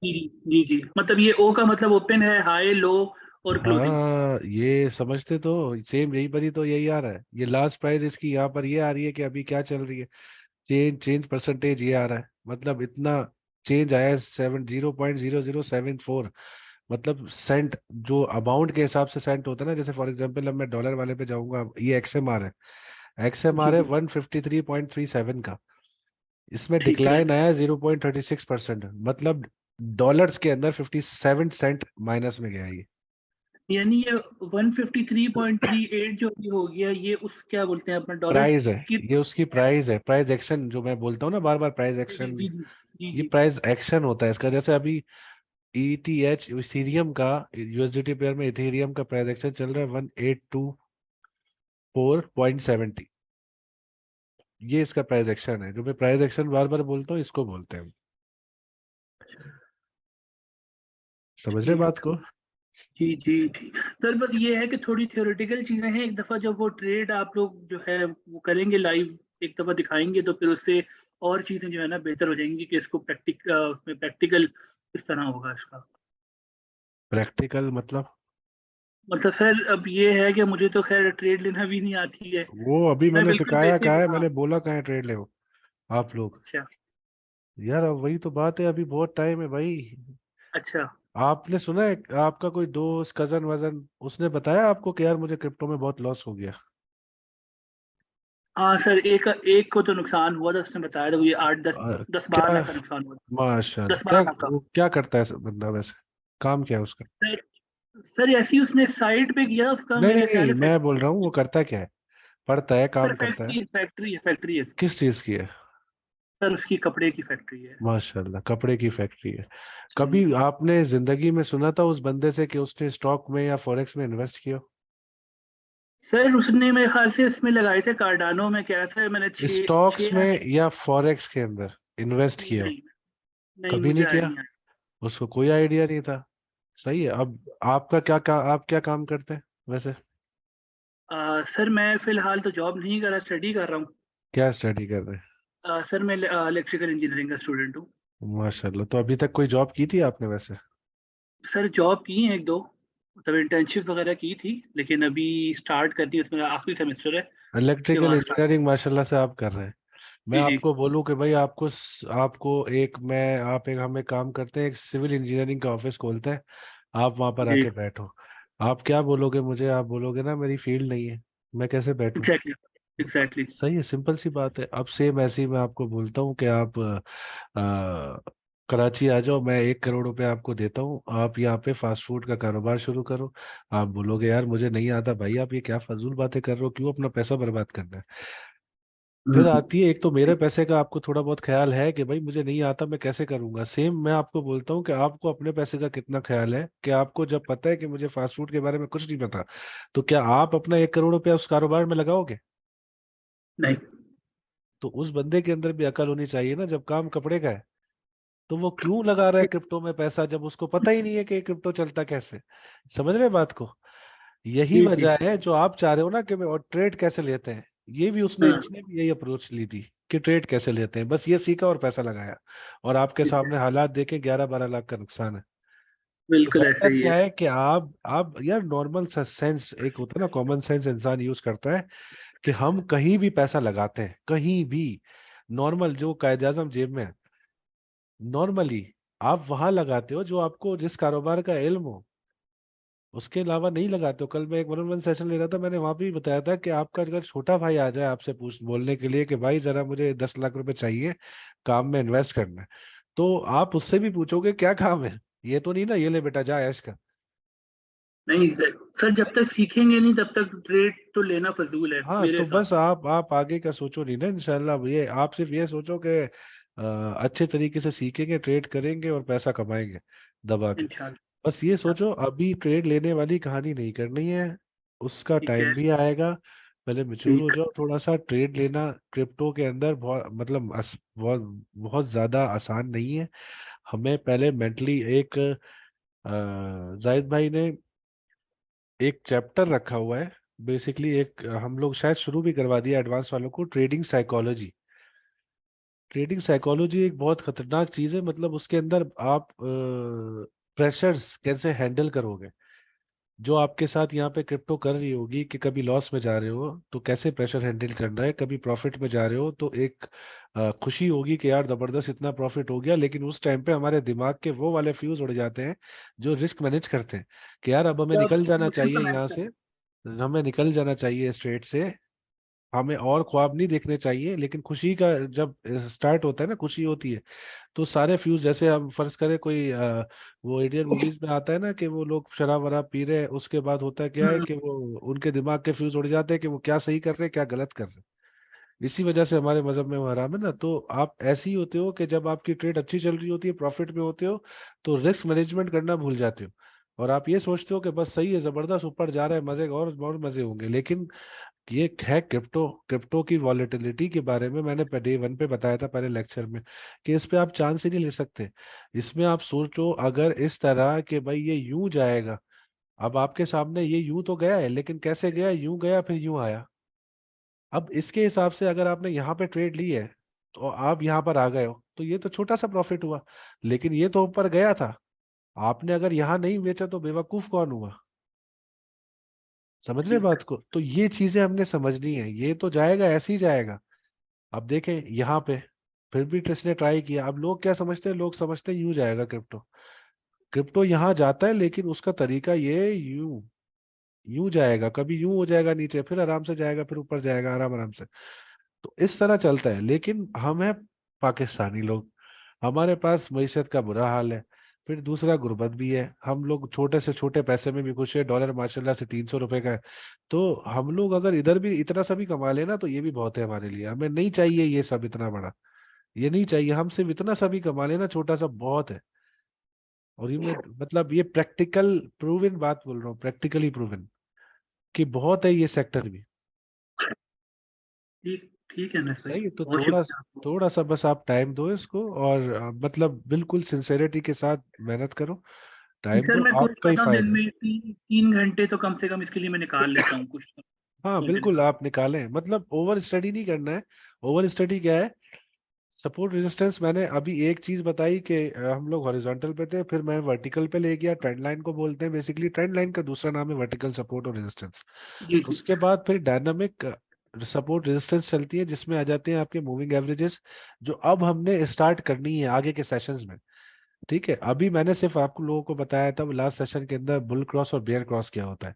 जी जी जी, मतलब ये ओ का मतलब ओपन है, हाई लो और क्लोजिंग। हाँ, ये समझते तो सेम यही पर ही तो यही आ रहा है। ये लास्ट प्राइस इसकी यहाँ पर ये आ रही है कि अभी क्या चल रही है। चेंज चेंज परसेंटेज ये आ रहा है, मतलब इतना चेंज आया है, 0.0074। मतलब सेंट, जो अमाउंट के हिसाब से सेंट होता है ना, जैसे फॉर एग्जांपल अब मैं डॉलर वाले पे जाऊंगा, ये XMR है। जी XMR है जी, 153.37 का। इसमें ठीक है। डिक्लाइन आया 0.36%, मतलब डॉलर्स के अंदर 57 सेंट माइनस में गया ये। यानी ये 153.38 जो भी हो गया, ये उस क्या बोलते हैं अपना डॉलर प्राइस है, की। ये उसकी प्राइस है, प्राइस एक्शन जो मैं बोलता हूँ ना बार बार, प्राइस जी जी एक्शन। जी जी जी ये जी। प्राइस एक्शन होता है इसका। जैसे अभी ETH इथीरियम का, USDT पेयर में इथीरियम का प्राइस एक्शन चल रहा है 1824.70। ये इसका प्राइस एक्शन है। जो मैं प्राइस एक्शन बार बार बोलता हूँ, इसको बोलते हैं। समझ रहे ठीक, बात को? जी जी ठीक सर, बस ये है कि थोड़ी थियोरेटिकल चीजें हैं। एक दफा जब वो ट्रेड आप लोग जो है वो करेंगे लाइव, एक दफा दिखाएंगे, तो फिर उससे और चीजें जो है ना बेहतर हो जाएंगी कि इसको उसमें प्रैक्टिकल किस तरह होगा इसका। प्रैक्टिकल मतलब? मतलब सर अब ये है कि मुझे तो खैर ट्रेड लेना भी नहीं आती है। वो अभी मैं मैंने बिल्कुल सिखाया बेसिक, कहाँ है? हाँ। मैंने बोला कहाँ है ट्रेड ले आप लोग? अच्छा यार अब वही तो बात है, अभी बहुत टाइम है भाई। अच्छा। आपने सुना है आपका कोई दोस्त, कजन वजन, उसने बताया आपको कि यार मुझे क्रिप्टो में बहुत लॉस हो गया? हाँ सर, एक एक को तो नुकसान हुआ था, उसने बताया था, वो ये 8 10 दस क्या? 12 लाख का नुकसान हुआ था। माशाल्लाह, दस क्या बारह लाख का वो क्या करता है बंदा वैसे? काम क्या है उसका? सर। सर ऐसे ही उसने साइड पे किया उसका, नहीं नहीं मेरे ख्याल नहीं, से मैं बोल रहा हूँ वो करता क्या है? पढ़ता है, सर काम करता है? फैक्ट्री फैक्ट्री है सर। किस चीज की है? सर उसकी कपड़े की फैक्ट्री है। माशाल्लाह, कपड़े की फैक्ट्री है। जी। कभी आपने जिंदगी में सुना था उस बंदे से कि उसने स्टॉक में या फॉरेक्स में इन्वेस्ट किया? सर उसने मेरे ख्याल से इसमें लगाए थे, कार्डानो में कह रहा था, मैंने छः स्टॉक्स छः में या फॉरेक्स के अंदर इन्वेस्ट किया हो? नहीं नहीं, कभी मुझे नहीं किया? आइडिया नहीं। उसको कोई आइडिया नहीं था। सही है। अब आपका आप क्या काम करते हैं वैसे? सर मैं फिलहाल तो जॉब नहीं कर रहा, स्टडी कर रहा हूँ। क्या स्टडी कर रहे सर मैं इलेक्ट्रिकल इंजीनियरिंग का स्टूडेंट हूँ। हैं? माशाल्लाह, तो अभी तक कोई जॉब की थी आपने वैसे? सर जॉब की हैं एक दो, मतलब इंटर्नशिप वगैरह की थी, लेकिन अभी स्टार्ट करनी है, उसमें आखिरी सेमेस्टर है, उसके इलेक्ट्रिकल बाद स्टार्ट। इंजीनियरिंग माशाल्लाह से आप कर रहे हैं। मैं जी जी आपको बोलूं कि भाई आपको एक मैं आप एक हम एक काम करते हैं, एक सिविल इंजीनियरिंग का ऑफिस खोलते हैं। आप वहां पर जी। आके बैठो। आप क्या बोलोगे मुझे? आप बोलोगे ना मेरी फील्ड नहीं है, मैं कैसे बैठूं? Exactly exactly. सही है, सिंपल सी बात है। अब सेम ऐसे ही मैं आपको बोलता हूँ कि आप कराची आ जाओ, मैं 1 करोड़ रुपए आपको देता हूँ, आप यहाँ पे फास्ट फूड का कारोबार शुरू करो। आप बोलोगे यार मुझे नहीं आता। भाई आप ये क्या फजूल बातें कर रहे हो, क्यों अपना पैसा बर्बाद करना है? फिर आती है, एक तो मेरे पैसे का आपको थोड़ा बहुत ख्याल है कि भाई मुझे नहीं आता, मैं कैसे करूंगा। सेम मैं आपको बोलता हूँ कि आपको अपने पैसे का कितना ख्याल है कि आपको जब पता है कि मुझे फास्ट फूड के बारे में कुछ नहीं पता, तो क्या आप अपना 1 करोड़ रुपया उस कारोबार में लगाओगे? नहीं। तो उस बंदे के अंदर भी अकल होनी चाहिए ना, जब काम कपड़े का है। तो वो क्यों लगा रहा है क्रिप्टो में पैसा, जब उसको पता ही नहीं है कि क्रिप्टो चलता कैसे? समझ रहे हैं बात को? यही जी जी। वजह है जो आप चाह रहे हो ना कि मैं, और ट्रेड कैसे लेते हैं, ये भी हाँ उसने भी यही अप्रोच ली थी कि ट्रेड कैसे लेते हैं। बस ये सीखा और पैसा लगाया, और आपके ठीक है, सामने हालात देखे, 11-12 लाख का नुकसान है। तो बिल्कुल ऐसा बेहतर ही है। क्या है कि आप यार नॉर्मल सा सेंस एक होता है ना, कॉमन सेंस इंसान यूज करता है कि हम कहीं भी पैसा लगाते हैं, कहीं भी, नॉर्मल जो कायदे आजम जेब में है, नॉर्मली आप वहां लगाते हो जो आपको जिस कारोबार का इल्म हो। उसके अलावा नहीं लगाते हो। कल मैं एक 1-on-1 सेशन ले रहा था, मैंने वहां पे भी बताया था कि आपका अगर छोटा भाई आ जाए आपसे पूछ बोलने के लिए कि भाई जरा मुझे 10 लाख रुपए चाहिए, काम में इन्वेस्ट करना है, तो आप उससे भी पूछोगे क्या काम है, ये तो नहीं ना ये ले बेटा जा ऐश कर। नहीं सर, सर जब तक सीखेंगे नहीं तब तक ट्रेड तो लेना फजूल है हाँ मेरे तो हिसाब बस आप आगे का सोचो नहीं ना, इंशाल्लाह ये आप सिर्फ ये सोचो कि अच्छे तरीके से सीखेंगे, ट्रेड करेंगे और पैसा कमाएंगे दबा से के। इंशाल्लाह। बस ये इंशाल्लाह। सोचो अभी ट्रेड लेने वाली कहानी नहीं करनी है, उसका ठीक है। टाइम भी आएगा। पहले मेच्योर हो ठीक। जाओ थोड़ा सा। ट्रेड लेना क्रिप्टो के अंदर बहुत मतलब बहुत बहुत ज्यादा आसान नहीं है। हमें पहले मेंटली एक जाहिद भाई ने एक चैप्टर रखा हुआ है, बेसिकली एक हम लोग शायद शुरू भी करवा दिया एडवांस वालों को, ट्रेडिंग साइकोलॉजी। ट्रेडिंग साइकोलॉजी एक बहुत खतरनाक चीज है, मतलब उसके अंदर आप प्रेशर्स कैसे हैंडल करोगे, जो आपके साथ यहाँ पे क्रिप्टो कर रही होगी कि कभी लॉस में जा रहे हो तो कैसे प्रेशर हैंडल करना है, कभी प्रॉफिट में जा रहे हो तो एक खुशी होगी कि यार जबरदस्त इतना प्रॉफिट हो गया, लेकिन उस टाइम पे हमारे दिमाग के वो वाले फ्यूज उड़ जाते हैं जो रिस्क मैनेज करते हैं कि यार अब हमें तब निकल जाना इमोशन को चाहिए मैच यहाँ से, करना। हमें निकल जाना चाहिए स्ट्रेट से, हमें और ख्वाब नहीं देखने चाहिए। लेकिन खुशी का जब स्टार्ट होता है ना, खुशी होती है, तो सारे फ्यूज जैसे हम फर्ज करें कोई वो इंडियन मूवीज में आता है ना कि वो लोग शराब वराब पी रहे हैं, उसके बाद होता क्या है हम्म। कि वो उनके दिमाग के फ्यूज उड़ जाते हैं कि वो क्या सही कर रहे हैं क्या गलत कर रहे हैं। इसी वजह से हमारे मजहब में वो हराम है ना। तो आप ऐसे ही होते हो कि जब आपकी ट्रेड अच्छी चल रही होती है, प्रॉफिट में होते हो, तो रिस्क मैनेजमेंट करना भूल जाते हो और आप ये सोचते हो कि बस सही है, जबरदस्त ऊपर जा रहा है, मजे और मजे होंगे। लेकिन ये है क्रिप्टो। क्रिप्टो की वॉलेटिलिटी के बारे में मैंने डे 1 पे बताया था पहले लेक्चर में कि इस पे आप चांस ही नहीं ले सकते। इसमें आप सोचो अगर इस तरह कि भाई ये यूं जाएगा, अब आपके सामने ये यूं तो गया है, लेकिन कैसे गया, यूं गया फिर यूं आया। अब इसके हिसाब से अगर आपने यहाँ पे ट्रेड ली है तो आप यहाँ पर आ गए हो तो ये तो छोटा सा प्रॉफिट हुआ, लेकिन ये तो ऊपर गया था। आपने अगर यहाँ नहीं बेचा तो बेवकूफ कौन हुआ? समझ रहे ठीक। बात को? तो ये चीजें हमने समझनी है, ये तो जाएगा ऐसे ही जाएगा। अब देखें यहाँ पे फिर भी ट्रिस ने ट्राई किया। अब लोग क्या समझते हैं, लोग समझते हैं यूं जाएगा क्रिप्टो। क्रिप्टो यहाँ जाता है लेकिन उसका तरीका ये यूं यूं जाएगा, कभी यूं हो जाएगा नीचे, फिर आराम से जाएगा, फिर ऊपर जाएगा आराम आराम से। तो इस तरह चलता है। लेकिन हम हैं पाकिस्तानी लोग, हमारे पास मईशत का बुरा हाल है, फिर दूसरा गुर्बत भी है, हम लोग छोटे से छोटे पैसे में भी खुश है। डॉलर माशाल्लाह से 300 रुपए का है, तो हम लोग अगर इधर भी इतना सा भी कमा लेना तो ये भी बहुत है हमारे लिए। हमें नहीं चाहिए ये सब इतना बड़ा, ये नहीं चाहिए, हम सिर्फ इतना सा भी कमा लेना छोटा सा बहुत है। और ये मतलब ये प्रैक्टिकल प्रूवन बात बोल रहा हूँ, प्रैक्टिकली प्रूवन कि बहुत है ये सेक्टर भी। ठीक। ठीक है अनस भाई। सही है, तो बहुत थोड़ा शुक्रिया आपको। थोड़ा सा बस आप टाइम दो इसको और मतलब बिल्कुल सिंसेरिटी के साथ मेहनत करो, टाइम सर दो, मैं कोशिश आपका ही करता हूँ दिन फायदा है। में 3 घंटे तो कम से कम इसके लिए मैं निकाल लेता हूँ कुछ। हाँ 2 घंटे बिल्कुल निकाल। आप निकालें, मतलब ओवर स्टडी नहीं करना है। ओवर स्टडी क्या है, सपोर्ट रेजिस्टेंस मैंने अभी एक चीज बताई कि हम लोग हॉरिजॉन्टल पे थे, फिर मैं वर्टिकल पे ले गया। ट्रेंड लाइन को बोलते हैं बेसिकली, ट्रेंड लाइन का दूसरा नाम है वर्टिकल सपोर्ट और रेजिस्टेंस। जी जी। उसके बाद फिर डायनामिक सपोर्ट रेजिस्टेंस चलती है जिसमें आ जाते हैं आपके मूविंग एवरेजेस, जो अब हमने स्टार्ट करनी है आगे के सेशंस में। ठीक है, अभी मैंने सिर्फ आपको लोगों को बताया था लास्ट सेशन के अंदर बुल क्रॉस और बेयर क्रॉस क्या होता है।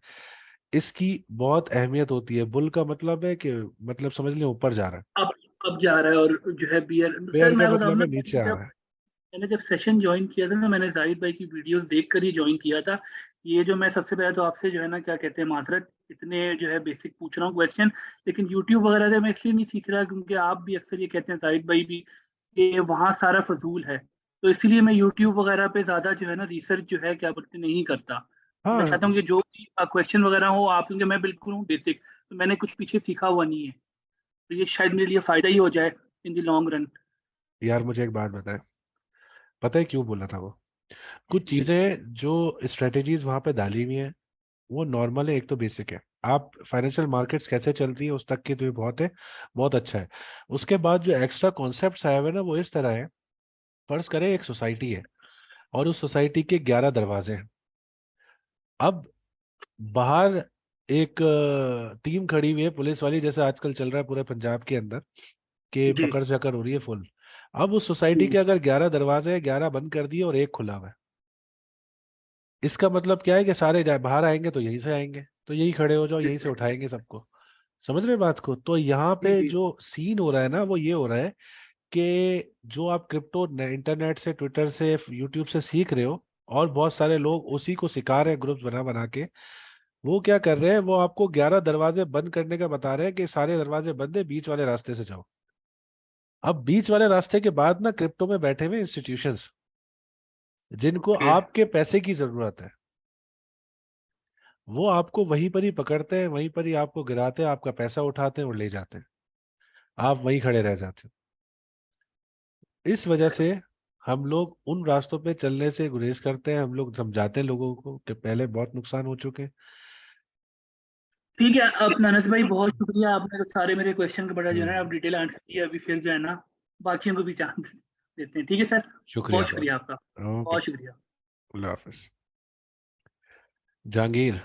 इसकी बहुत अहमियत होती है। बुल का मतलब है कि मतलब समझ लें ऊपर जा रहा है, अब अब जा रहा है और जो है बियर। सर बेयर का मैं बताऊँ मतलब ना, है नीचे आ रहा है। मैंने जब सेशन ज्वाइन किया था ना, मैंने जाहिद भाई की वीडियोस देखकर ही ज्वाइन किया था। ये जो मैं सबसे पहले तो आपसे जो है ना क्या कहते हैं माजरत, इतने जो है बेसिक पूछ रहा हूँ क्वेश्चन। लेकिन यूट्यूब वगैरह से मैं इसलिए नहीं सीख रहा क्योंकि आप भी अक्सर ये कहते हैं, जाहिद भाई भी, कि वहाँ सारा फजूल है। तो इसलिए मैं यूट्यूब वगैरह पे ज़्यादा जो है ना रिसर्च जो है क्या बोलते हैं, नहीं करता। तो मैं हाँ चाहता हूँ कि जो भी क्वेश्चन वगैरह हो आप, क्योंकि मैं बिल्कुल हूँ बेसिक, तो मैंने कुछ पीछे सीखा हुआ नहीं है। तो ये शायद मेरे लिए फ़ायदा ही हो जाए इन द लॉन्ग रन। यार मुझे एक बात बताएं, पता है क्यों बोला था वो? जी कुछ जी। चीजें जो स्ट्रेटेजीज वहां पे डाली हुई हैं वो नॉर्मल है, एक तो बेसिक है। आप फाइनेंशियल मार्केट्स कैसे चलती है उस तक की तो ये बहुत है, बहुत अच्छा है। उसके बाद जो एक्स्ट्रा कॉन्सेप्ट्स आए हुए हैं ना वो इस तरह है। फर्ज करें एक सोसाइटी है और उस सोसाइटी के 11 दरवाजे हैं। अब बाहर एक टीम खड़ी हुई है पुलिस वाली, जैसे आजकल चल रहा है पूरे पंजाब के अंदर कि जी पकड़ चकर हो रही है फुल। अब उस सोसाइटी जी। के अगर 11 दरवाजे हैं, 11 बंद कर दिए और एक खुला हुआ है, इसका मतलब क्या है कि सारे बाहर आएंगे तो यहीं से आएंगे, तो यही खड़े हो जाओ, यहीं से उठाएंगे सबको। समझ रहे हैं बात को? तो यहाँ जी पे जी। जो सीन हो रहा है ना वो ये हो रहा है कि जो आप क्रिप्टो इंटरनेट से, ट्विटर से, यूट्यूब से सीख रहे हो, और बहुत सारे लोग उसी को सिखा रहे हैं ग्रुप्स बना बना के। वो क्या कर रहे हैं, वो आपको 11 दरवाजे बंद करने का बता रहे हैं कि सारे दरवाजे बंद है, बीच वाले रास्ते से जाओ। अब बीच वाले रास्ते के बाद ना क्रिप्टो में बैठे हुए इंस्टीट्यूशंस, जिनको ओके। आपके पैसे की जरूरत है, वो आपको वहीं पर ही पकड़ते हैं, वहीं पर ही आपको गिराते हैं, आपका पैसा उठाते हैं और ले जाते हैं, आप वहीं खड़े रह जाते हैं। इस वजह से हम लोग उन रास्तों पे चलने से गुरेज करते हैं। हम लोग समझाते हैं लोगों को कि पहले बहुत नुकसान हो चुके हैं। ठीक है, अब अनस भाई बहुत शुक्रिया, आपने तो सारे मेरे क्वेश्चन का बड़ा जो है ना हम्म, अब डिटेल आंसर दिया। अभी फिर जो है ना बाकियों को भी चांस देते हैं। ठीक है सर, शुक्रिया बहुत शुक्रिया आपका, सर। ओके, बहुत शुक्रिया। अल्लाह हाफिज। जहांगीर।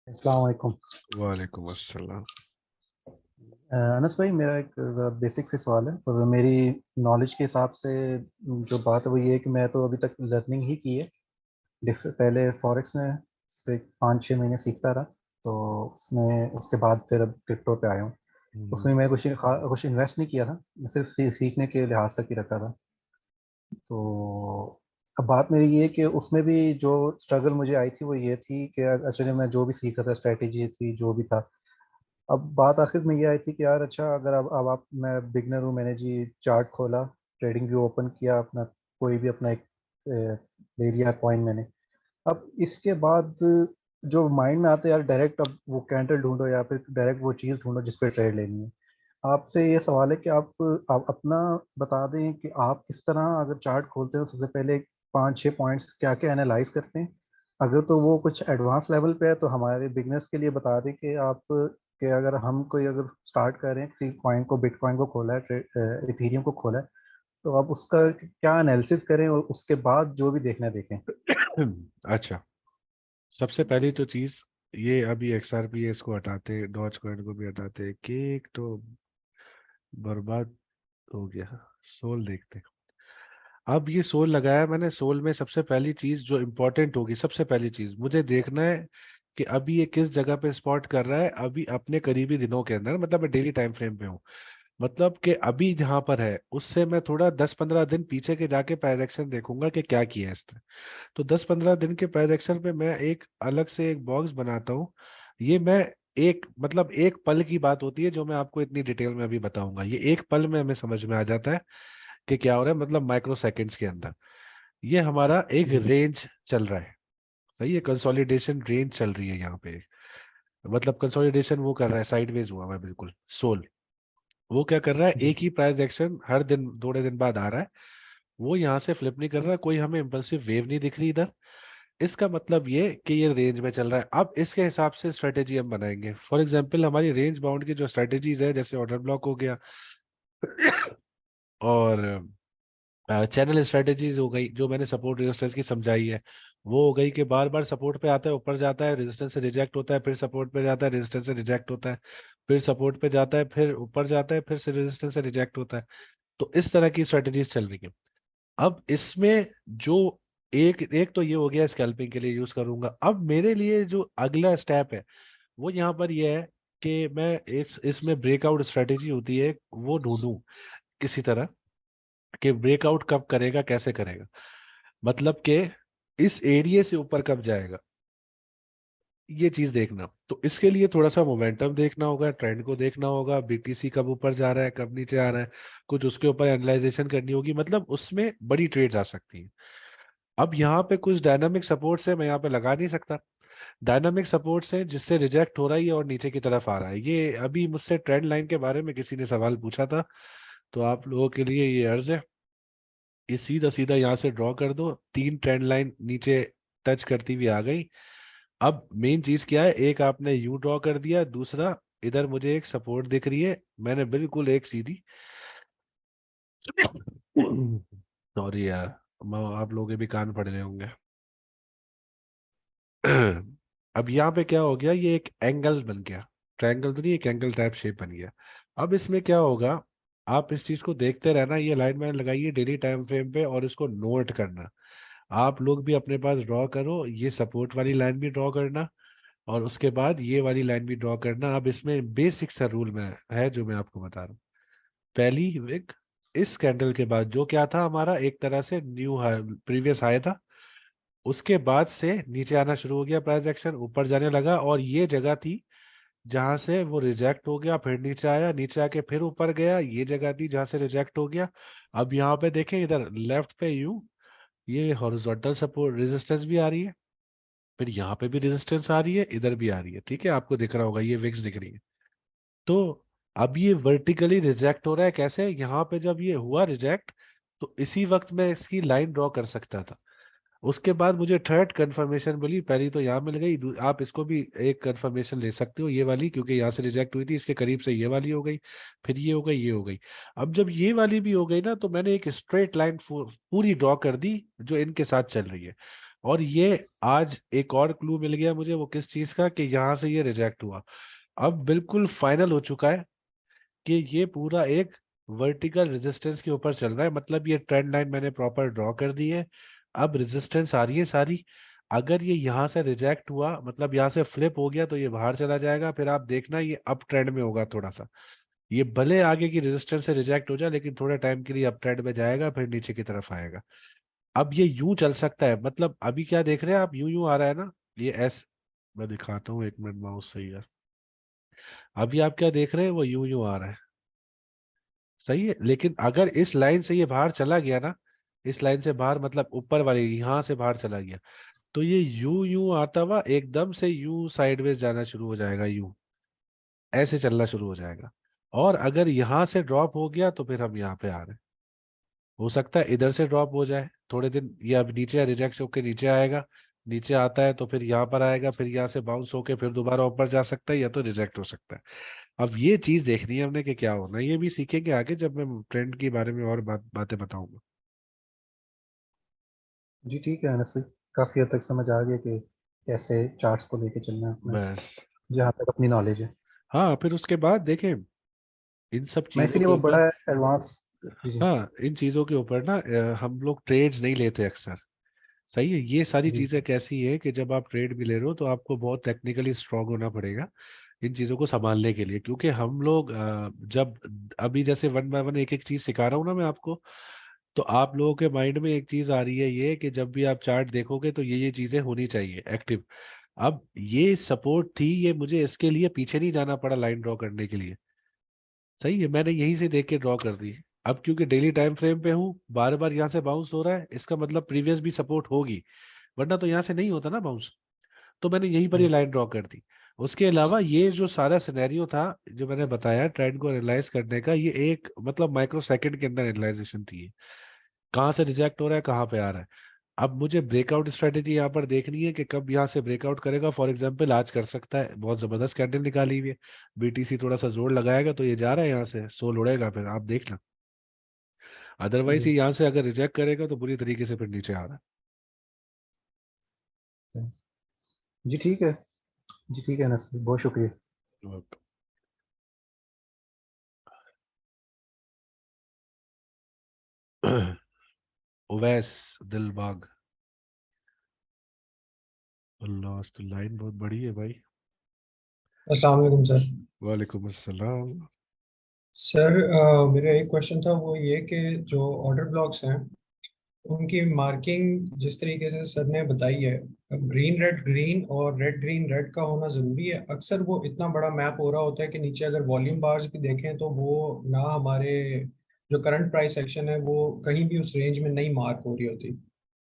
अस्सलाम वालेकुम। वालेकुम अस्सलाम। अनस भाई, मेरा एक बेसिक से सवाल है और मेरी नॉलेज के हिसाब से जो बात है वो ये है कि मैं तो अभी तक लर्निंग ही की है। पहले फॉरेक्स में से 5-6 महीने सीखता रहा, तो उसमें उसके बाद फिर अब क्रिप्टो पे आया हूँ। उसमें मैं कुछ इन्वेस्ट नहीं किया था, मैं सिर्फ सीखने के लिहाज तक ही रखा था। तो अब बात मेरी ये है कि उसमें भी जो स्ट्रगल मुझे आई थी वो ये थी कि एक्चुअली मैं जो भी सीख रहा था, स्ट्रेटेजी थी जो भी था, अब बात आखिर में ये आई थी कि यार अच्छा, अगर अब आप मैं बिगनर हूँ, मैंने जी चार्ट खोला, ट्रेडिंग व्यू ओपन किया अपना, कोई भी अपना एक ले लिया कॉइन मैंने। अब इसके बाद जो माइंड में आता है यार, डायरेक्ट अब वो कैंडल ढूंढो या फिर डायरेक्ट वो चीज़ ढूंढो जिस पे ट्रेड लेनी है। आपसे ये सवाल है कि आप अपना बता दें कि आप किस तरह अगर चार्ट खोलते हो सबसे पहले 5-6 पॉइंट्स क्या क्या एनालाइज करते हैं। अगर तो वो कुछ एडवांस लेवल पे है तो हमारे बिगनर्स के लिए बता दें कि आप कि अगर हम कोई अगर स्टार्ट कर रहे हैं किसी कॉइन को, बिटकॉइन को खोला है, इथेरियम को खोला है, तो आप उसका क्या एनालिसिस करें और उसके बाद जो भी देखना है देखें। अच्छा, सबसे पहली तो चीज, ये अभी XRP को हटाते, डॉज कॉइन को भी हटाते, केक तो बर्बाद हो गया। सोल देखते हैं। अब ये सोल लगाया मैंने, सोल में सबसे पहली चीज जो इम्पोर्टेंट होगी, सबसे पहली चीज मुझे देखना है कि अभी ये किस जगह पे स्पॉट कर रहा है, अभी अपने करीबी दिनों के अंदर, मतलब मैं डेली टाइम फ्रेम पे हूँ। मतलब कि अभी जहां पर है उससे मैं थोड़ा 10-15 दिन पीछे के जाके प्राइजेक्शन देखूंगा कि क्या किया है इसने। तो 10-15 दिन के प्राइजेक्शन पे मैं एक अलग से एक बॉक्स बनाता हूँ। ये मैं एक, मतलब एक पल की बात होती है जो मैं आपको इतनी डिटेल में अभी बताऊंगा। ये एक पल में हमें समझ में आ जाता है कि क्या हो रहा है, मतलब माइक्रो सेकेंड्स के अंदर। ये हमारा एक रेंज चल रहा है, सही है, कंसोलिडेशन रेंज चल रही है यहाँ पे। मतलब कंसोलिडेशन वो कर रहा है, साइडवेज हुआ हुआ है बिल्कुल सोल। वो क्या कर रहा है, जी एक ही प्राइस एक्शन हर दिन, थोड़े दिन बाद आ रहा है। वो यहाँ से फ्लिप नहीं कर रहा है, कोई हमें इम्पल्सिव वेव नहीं दिख रही इधर। इसका मतलब ये कि ये रेंज में चल रहा है। अब इसके हिसाब से स्ट्रेटेजी हम बनाएंगे। फॉर एग्जांपल हमारी रेंज बाउंड की जो स्ट्रेटेजीज है, जैसे ऑर्डर ब्लॉक हो गया और चैनल स्ट्रेटेजीज हो गई, जो मैंने सपोर्ट रेजिस्टेंस की समझाई है, वो हो गई कि बार बार सपोर्ट पे आता है, ऊपर जाता है, रेजिस्टेंस से रिजेक्ट होता है, फिर सपोर्ट पे जाता है, रेजिस्टेंस से रिजेक्ट होता है, फिर सपोर्ट पे जाता है, फिर ऊपर जाता है, फिर से रेजिस्टेंस से रिजेक्ट होता है। तो इस तरह की स्ट्रेटेजीज चल रही है। अब इसमें जो एक एक तो ये हो गया, स्कैल्पिंग के लिए यूज करूंगा। अब मेरे लिए जो अगला स्टेप है वो यहाँ पर ये है कि मैं इसमें ब्रेकआउट स्ट्रेटेजी होती है वो ढूंढूं किसी तरह, कि ब्रेकआउट कब करेगा, कैसे करेगा, मतलब कि इस एरिया से ऊपर कब जाएगा, ये चीज देखना। तो इसके लिए थोड़ा सा मोमेंटम देखना होगा, ट्रेंड को देखना होगा, BTC कब ऊपर जा रहा है, कब नीचे आ रहा है, कुछ उसके ऊपर एनालाइजेशन करनी होगी, मतलब उसमें बड़ी ट्रेड्स आ सकती हैं। अब यहाँ पे कुछ डायनामिक सपोर्ट्स है, मैं यहाँ पे लगा नहीं सकता। डायनामिक सपोर्ट्स है जिससे रिजेक्ट हो रहा है ये और नीचे की तरफ आ रहा है। ये अभी मुझसे ट्रेंड लाइन के बारे में किसी ने सवाल पूछा था, तो आप लोगों के लिए ये अर्ज है, ये सीधा सीधा यहाँ से ड्रॉ कर दो, 3 ट्रेंड लाइन नीचे टच करती हुई आ गई। अब मेन चीज क्या है, एक आपने यू ड्रॉ कर दिया, दूसरा इधर मुझे एक सपोर्ट दिख रही है, मैंने बिल्कुल एक सीधी सॉरी यार, आप लोगों के भी कान पड़ रहे होंगे। अब यहाँ पे क्या हो गया, ये एक एंगल बन गया, ट्रायंगल तो नहीं, एक एंगल टाइप शेप बन गया। अब इसमें क्या होगा, आप इस चीज को देखते रहना, ये लाइन मैंने लगाई है डेली टाइम फ्रेम पे, और इसको नोट करना। आप लोग भी अपने पास ड्रॉ करो, ये सपोर्ट वाली लाइन भी ड्रॉ करना और उसके बाद ये वाली लाइन भी ड्रॉ करना। अब इसमें बेसिक सा रूल में है जो मैं आपको बता रहा हूँ। पहली विक इस कैंडल के बाद जो क्या था हमारा एक तरह से न्यू हाई, प्रीवियस हाई था, उसके बाद से नीचे आना शुरू हो गया, प्राइस एक्शन ऊपर जाने लगा और ये जगह थी जहां से वो रिजेक्ट हो गया, फिर नीचे आया, नीचे आके फिर ऊपर गया, ये जगह थी जहां से रिजेक्ट हो गया। अब यहाँ पे देखें इधर लेफ्ट पे यू ये हॉरिजॉन्टल सपोर्ट रेजिस्टेंस भी आ रही है, फिर यहाँ पे भी रेजिस्टेंस आ रही है, इधर भी आ रही है, ठीक है, आपको दिख रहा होगा ये विक्स दिख रही है। तो अब ये वर्टिकली रिजेक्ट हो रहा है, कैसे, यहाँ पे जब ये हुआ रिजेक्ट तो इसी वक्त मैं इसकी लाइन ड्रॉ कर सकता था। उसके बाद मुझे थर्ड कंफर्मेशन मिली, पहली तो यहाँ मिल गई, आप इसको भी एक कंफर्मेशन ले सकते हो ये वाली, क्योंकि यहाँ से रिजेक्ट हुई थी इसके करीब से ये वाली हो गई, फिर ये हो गई, ये हो गई। अब जब ये वाली भी हो गई ना तो मैंने एक स्ट्रेट लाइन पूरी ड्रॉ कर दी जो इनके साथ चल रही है। और ये आज एक और क्लू मिल गया मुझे, वो किस चीज का, कि यहाँ से ये रिजेक्ट हुआ। अब बिल्कुल फाइनल हो चुका है कि ये पूरा एक वर्टिकल रेजिस्टेंस के ऊपर चल रहा है, मतलब ये ट्रेंड लाइन मैंने प्रॉपर ड्रॉ कर दी है। अब रेजिस्टेंस आ रही है सारी, अगर ये यहाँ से रिजेक्ट हुआ मतलब यहाँ से फ्लिप हो गया तो ये बाहर चला जाएगा, फिर आप देखना ये अप ट्रेंड में होगा थोड़ा सा, ये भले आगे की रेजिस्टेंस से रिजेक्ट हो जाए लेकिन थोड़े टाइम के लिए अप ट्रेंड में जाएगा, फिर नीचे की तरफ आएगा। अब ये यूं चल सकता है, मतलब अभी क्या देख रहे हैं आप, यूं यूं आ रहा है ना, ये एस, मैं दिखाता हूँ एक मिनट माउस सही है, अभी आप क्या देख रहे हैं वो यूं यूं आ रहा है, सही है। लेकिन अगर इस लाइन से ये बाहर चला गया ना, इस लाइन से बाहर मतलब ऊपर वाले यहाँ से बाहर चला गया, तो ये यू यू आता हुआ एकदम से यू साइडवेज जाना शुरू हो जाएगा, यू ऐसे चलना शुरू हो जाएगा। और अगर यहाँ से ड्रॉप हो गया तो फिर हम यहाँ पे आ रहे हैं, हो सकता है इधर से ड्रॉप हो जाए थोड़े दिन, ये अब नीचे रिजेक्ट होके नीचे आएगा, नीचे आता है तो फिर यहाँ पर आएगा, फिर यहाँ से बाउंस होके फिर दोबारा ऊपर जा सकता है या तो रिजेक्ट हो सकता है। अब ये चीज देखनी है हमने कि क्या होना है, ये भी सीखेंगे आगे जब मैं ट्रेंड के बारे में और बातें बताऊंगा। जी ठीक है अनस भाई, काफ़ी हद तक समझ आ गया कि कैसे चार्ट्स को लेके चलना है अपने, बस, जहाँ तक अपनी नॉलेज है। हाँ फिर उसके बाद देखें इन सब मैं चीजों इसीलिए के वो ऊपर, बड़ा एडवांस। जी जी हाँ इन चीजों के ऊपर ना हम लोग ट्रेड्स नहीं लेते अक्सर, सही है। ये सारी जी चीजें कैसी है कि जब आप ट्रेड भी ले रहे हो तो आपको बहुत टेक्निकली स्ट्रांग होना पड़ेगा इन चीजों को संभालने के लिए, क्योंकि हम लोग जब अभी जैसे वन बाय वन एक एक चीज सिखा रहा हूँ ना मैं आपको, तो आप लोगों के माइंड में एक चीज आ रही है ये कि जब भी आप चार्ट देखोगे तो ये चीजें होनी चाहिए एक्टिव। अब ये सपोर्ट थी, ये मुझे इसके लिए पीछे नहीं जाना पड़ा लाइन ड्रॉ करने के लिए, सही है, मैंने यहीं से देख के ड्रॉ कर दी। अब क्योंकि डेली टाइम फ्रेम पे हूँ, बार बार यहाँ से बाउंस हो रहा है, इसका मतलब प्रीवियस भी सपोर्ट होगी, वरना तो यहाँ से नहीं होता ना बाउंस, तो मैंने यहीं पर ये हम्म, लाइन ड्रॉ कर दी। उसके अलावा ये जो सारा सिनेरियो था जो मैंने बताया ट्रेंड को एनालाइज करने का, ये एक मतलब माइक्रो सेकंड के अंदर एनालाइजेशन थी ये। कहाँ से रिजेक्ट हो रहा है, कहाँ पे आ रहा है। अब मुझे ब्रेकआउट स्ट्रेटेजी यहाँ पर देखनी है कि कब यहाँ से ब्रेकआउट करेगा, फॉर एग्जांपल आज कर सकता है, बहुत जबरदस्त कैंडल निकाली हुई है, बीटीसी थोड़ा सा जोर लगाएगा तो ये जा रहा है यहाँ से सोल उड़ेगा, फिर आप देखना। अदरवाइज जी ये यहाँ से अगर रिजेक्ट करेगा तो बुरी तरीके से फिर नीचे आ रहा जी ठीक है। जी ठीक है अनस भाई, बहुत शुक्रिया। है। उवैस दिलबाग, अल्लाह आज तो लाइन बहुत बड़ी है भाई। अस्सलाम वालेकुम सर। वालेकुम अस्सलाम। सर मेरा एक क्वेश्चन था, वो ये कि जो ऑर्डर ब्लॉक्स हैं उनकी मार्किंग जिस तरीके से सर ने बताई है, ग्रीन रेड ग्रीन और रेड ग्रीन रेड का होना ज़रूरी है। अक्सर वो इतना बड़ा मैप हो रहा होता है कि नीचे अगर वॉल्यूम बार्स भी देखें तो वो ना हमारे जो करंट प्राइस एक्शन है वो कहीं भी उस रेंज में नहीं मार्क हो रही होती।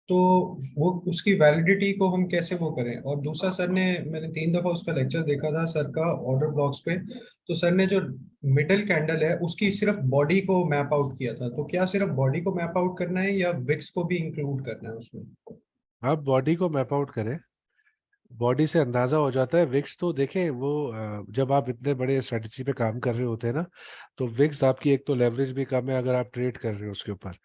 तो वो उसकी वैलिडिटी को हम कैसे वो करें। और दूसरा, सर ने मैंने 3 दफ़ा उसका लेक्चर देखा था सर का ऑर्डर ब्लॉक्स पे, तो सर ने जो मिडल कैंडल है उसकी सिर्फ बॉडी को मैप आउट किया था। तो क्या सिर्फ बॉडी को मैप आउट करना है या विक्स को भी इंक्लूड करना है उसमें? आप बॉडी को मैप आउट करें, बॉडी से अंदाजा हो जाता है। विक्स तो देखें वो जब आप इतने बड़े स्ट्रेटजी पे काम कर रहे होते हैं ना, तो विक्स आपकी एक तो लेवरेज भी कम है अगर आप ट्रेड कर रहे हो उसके ऊपर।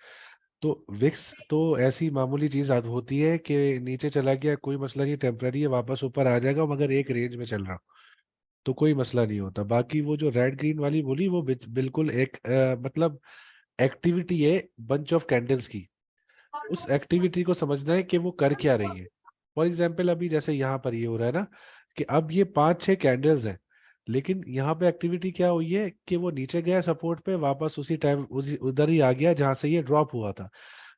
तो विक्स तो ऐसी मामूली चीज होती है कि नीचे चला गया कोई मसला नहीं, टेम्पररी है, वापस ऊपर आ जाएगा, मगर एक रेंज में चल रहा तो कोई मसला नहीं होता। बाकी वो जो रेड ग्रीन वाली बोली वो बिल्कुल एक मतलब एक्टिविटी है बंच ऑफ कैंडल्स की, उस एक्टिविटी को समझना है कि वो कर क्या रही है। फॉर एग्जाम्पल अभी जैसे यहाँ पर ये हो रहा है ना कि अब ये 5-6 कैंडल्स हैं, लेकिन यहाँ पे एक्टिविटी क्या हुई है कि वो नीचे गया सपोर्ट पे, वापस उसी टाइम उसी उधर ही आ गया जहां से ये ड्रॉप हुआ था,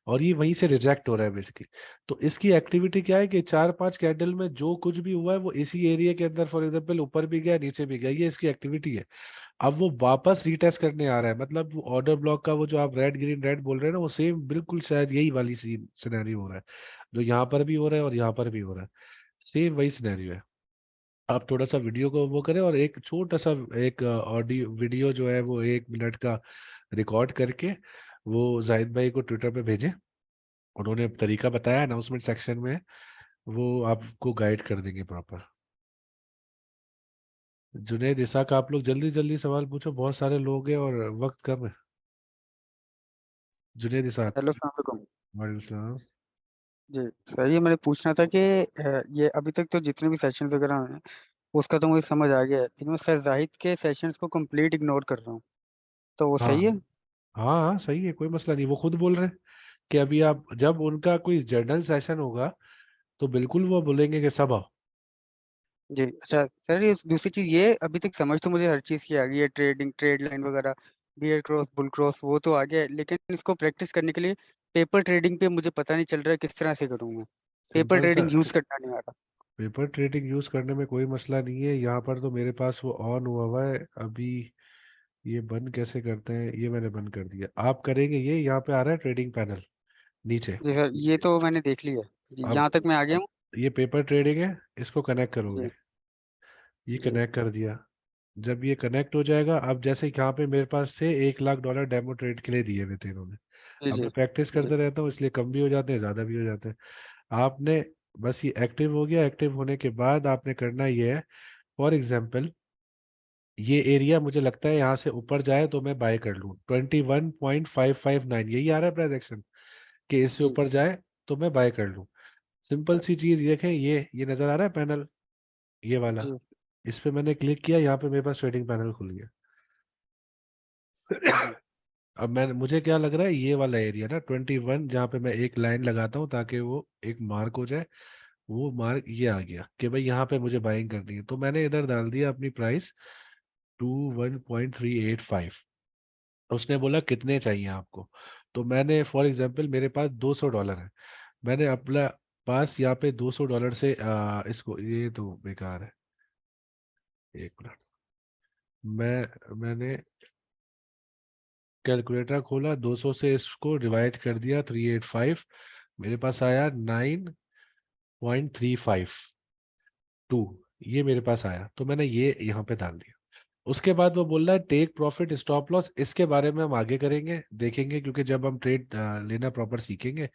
और ये वहीं से रिजेक्ट हो रहा है बेसिकली। तो इसकी एक्टिविटी क्या है कि 4-5 कैंडल में जो कुछ भी हुआ है वो इसी एरिया के अंदर, फॉर एग्जाम्पल ऊपर भी गया नीचे भी गया, ये इसकी एक्टिविटी है। अब वो वापस रीटेस्ट करने आ रहा है, मतलब वो ऑर्डर ब्लॉक का वो जो आप रेड ग्रीन रेड बोल रहे हैं ना, वो सेम बिल्कुल शायद यही वाली सीन सिनेरियो हो रहा है, जो यहाँ पर भी हो रहा है और यहाँ पर भी हो रहा है, सेम वही सिनेरियो है। आप थोड़ा सा वीडियो को वो करें और एक छोटा सा एक ऑडियो वीडियो जो है वो 1 मिनट का रिकॉर्ड करके वो जाहिद भाई को ट्विटर पे भेजें, उन्होंने तरीका बताया अनाउंसमेंट सेक्शन में, वो आपको गाइड कर देंगे प्रॉपर। जुनेद इसाक, आप लोग जल्दी जल्दी सवाल पूछो, बहुत सारे लोग हैं और वक्त कम है। जुनेद इसाक। हेलो अस्सलाम वालेकुम। वालेकुम सलाम। जी सर, ये मैंने पूछना था कि ये अभी तक तो जितने भी सेशंस वगैरह हैं उसका तो मुझे समझ आ गया है, लेकिन मैं सर जाहिद के सेशंस को कंप्लीट इग्नोर कर रहा हूँ, तो वो हाँ सही है? हाँ हाँ सही है, कोई मसला नहीं, वो खुद बोल रहे हैं कि अभी आप जब उनका कोई जर्नल सेशन होगा तो बिल्कुल वो बोलेंगे कि सब आओ। जी अच्छा सर, ये दूसरी चीज़, ये अभी तक समझ तो मुझे हर चीज़ की आ गई है, ट्रेडिंग, ट्रेड लाइन वगैरह, बियर क्रॉस, बुल क्रॉस, वो तो आ गया है, लेकिन इसको प्रैक्टिस करने के लिए पेपर ट्रेडिंग पे मुझे पता नहीं चल रहा है किस तरह से करूँ मैं। पेपर सिंपल सा, ट्रेडिंग यूज़ करना नहीं आ रहा। पेपर ट्रेडिंग यूज करने में कोई मसला नहीं है, यहाँ पर तो मेरे पास वो ऑन हुआ हुआ है अभी। ये बंद कैसे करते हैं, ये मैंने बंद कर दिया, आप करेंगे ये, यहाँ पे आ रहा है ट्रेडिंग पैनल नीचे। जी सर, ये तो मैंने देख लिया है जी, अब यहाँ तक मैं आ गया हूँ। ये पेपर ट्रेडिंग है, इसको कनेक्ट करोगे, जी ये जी कनेक्ट कर दिया। जब ये कनेक्ट हो जाएगा, अब जैसे यहाँ पे मेरे पास थे $1 लाख डेमो ट्रेड के लिए दिए हुए थे इन्होंने। जी अब जी मैं प्रैक्टिस जी करते रहता हूँ, इसलिए कम भी हो जाते हैं ज्यादा भी हो जाते हैं। आपने बस ये एक्टिव हो गया, एक्टिव होने के बाद आपने करना ये है, फॉर एग्जाम्पल ये एरिया मुझे लगता है यहाँ से ऊपर जाए तो मैं बाय कर लूँ 21.559, यही आ रहा है प्राइस एक्शन, कि इससे जी ऊपर जाए तो मैं बाय कर लूँ। सिंपल सी चीज देखें, ये नजर आ रहा है पैनल, ये वाला, जी इस पे मैंने क्लिक किया, यहाँ पे मेरे पास ट्रेडिंग पैनल खुल गया। जी अब मैं मुझे क्या लग रहा है, ये वाला एरिया ना 21, जहाँ पे मैं एक लाइन लगाता हूँ ताकि वो एक मार्क हो जाए, वो मार्क ये आ गया कि भाई यहाँ पे मुझे बाइंग करनी है, तो मैंने इधर डाल दिया अपनी प्राइस 21.385। उसने बोला कितने चाहिए आपको, तो मैंने फॉर एग्जांपल मेरे पास $200 है, मैंने अपना पास यहाँ पे $200 से इसको, ये तो बेकार है, 1 मिनट, मैंने कैलकुलेटर खोला, 200 से इसको डिवाइड कर दिया 385, मेरे पास आया 9.352, ये मेरे पास आया, तो मैंने ये यहाँ पे डाल दिया। उसके बाद वो बोल रहा है टेक प्रॉफिट स्टॉप लॉस, इसके बारे में हम आगे करेंगे, देखेंगे, क्योंकि जब हम ट्रेड लेना प्रॉपर सीखेंगे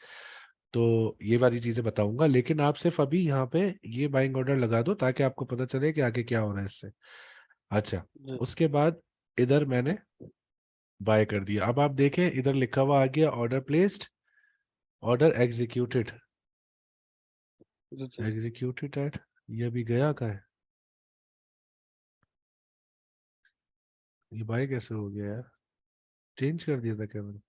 तो ये वाली चीजें बताऊंगा, लेकिन आप सिर्फ अभी यहाँ पे ये बाइंग ऑर्डर लगा दो ताकि आपको पता चले कि आगे क्या हो रहा है इससे। अच्छा, जी उसके बाद इधर मैंने बाय कर दिया, अब आप देखें इधर लिखा हुआ आ गया ऑर्डर प्लेस्ड, ऑर्डर एग्जीक्यूटेड, जी जी एग्जीक्यूटेड एट, ये अभी गया कहाँ है, ये बाय कैसे हो गया यार, चेंज कर दिया था क्या मैंने,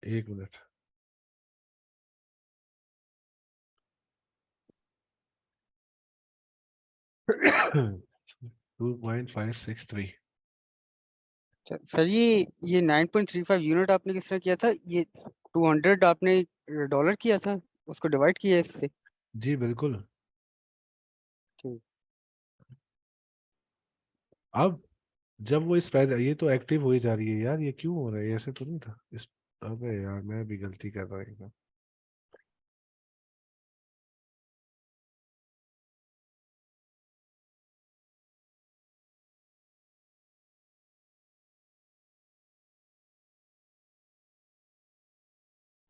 1 मिनट। 2.563। सर, ये 9.35 यूनिट आपने किस तरह किया था? ये 200 आपने डॉलर किया था, उसको डिवाइड किया इससे? जी बिल्कुल। ठीक। अब जब वो इस पैदा, ये तो एक्टिव हो ही जा रही है यार, ये क्यों हो रहा है, ऐसे तो नहीं था इस, अबे यार मैं भी गलती कर रहा हूँ।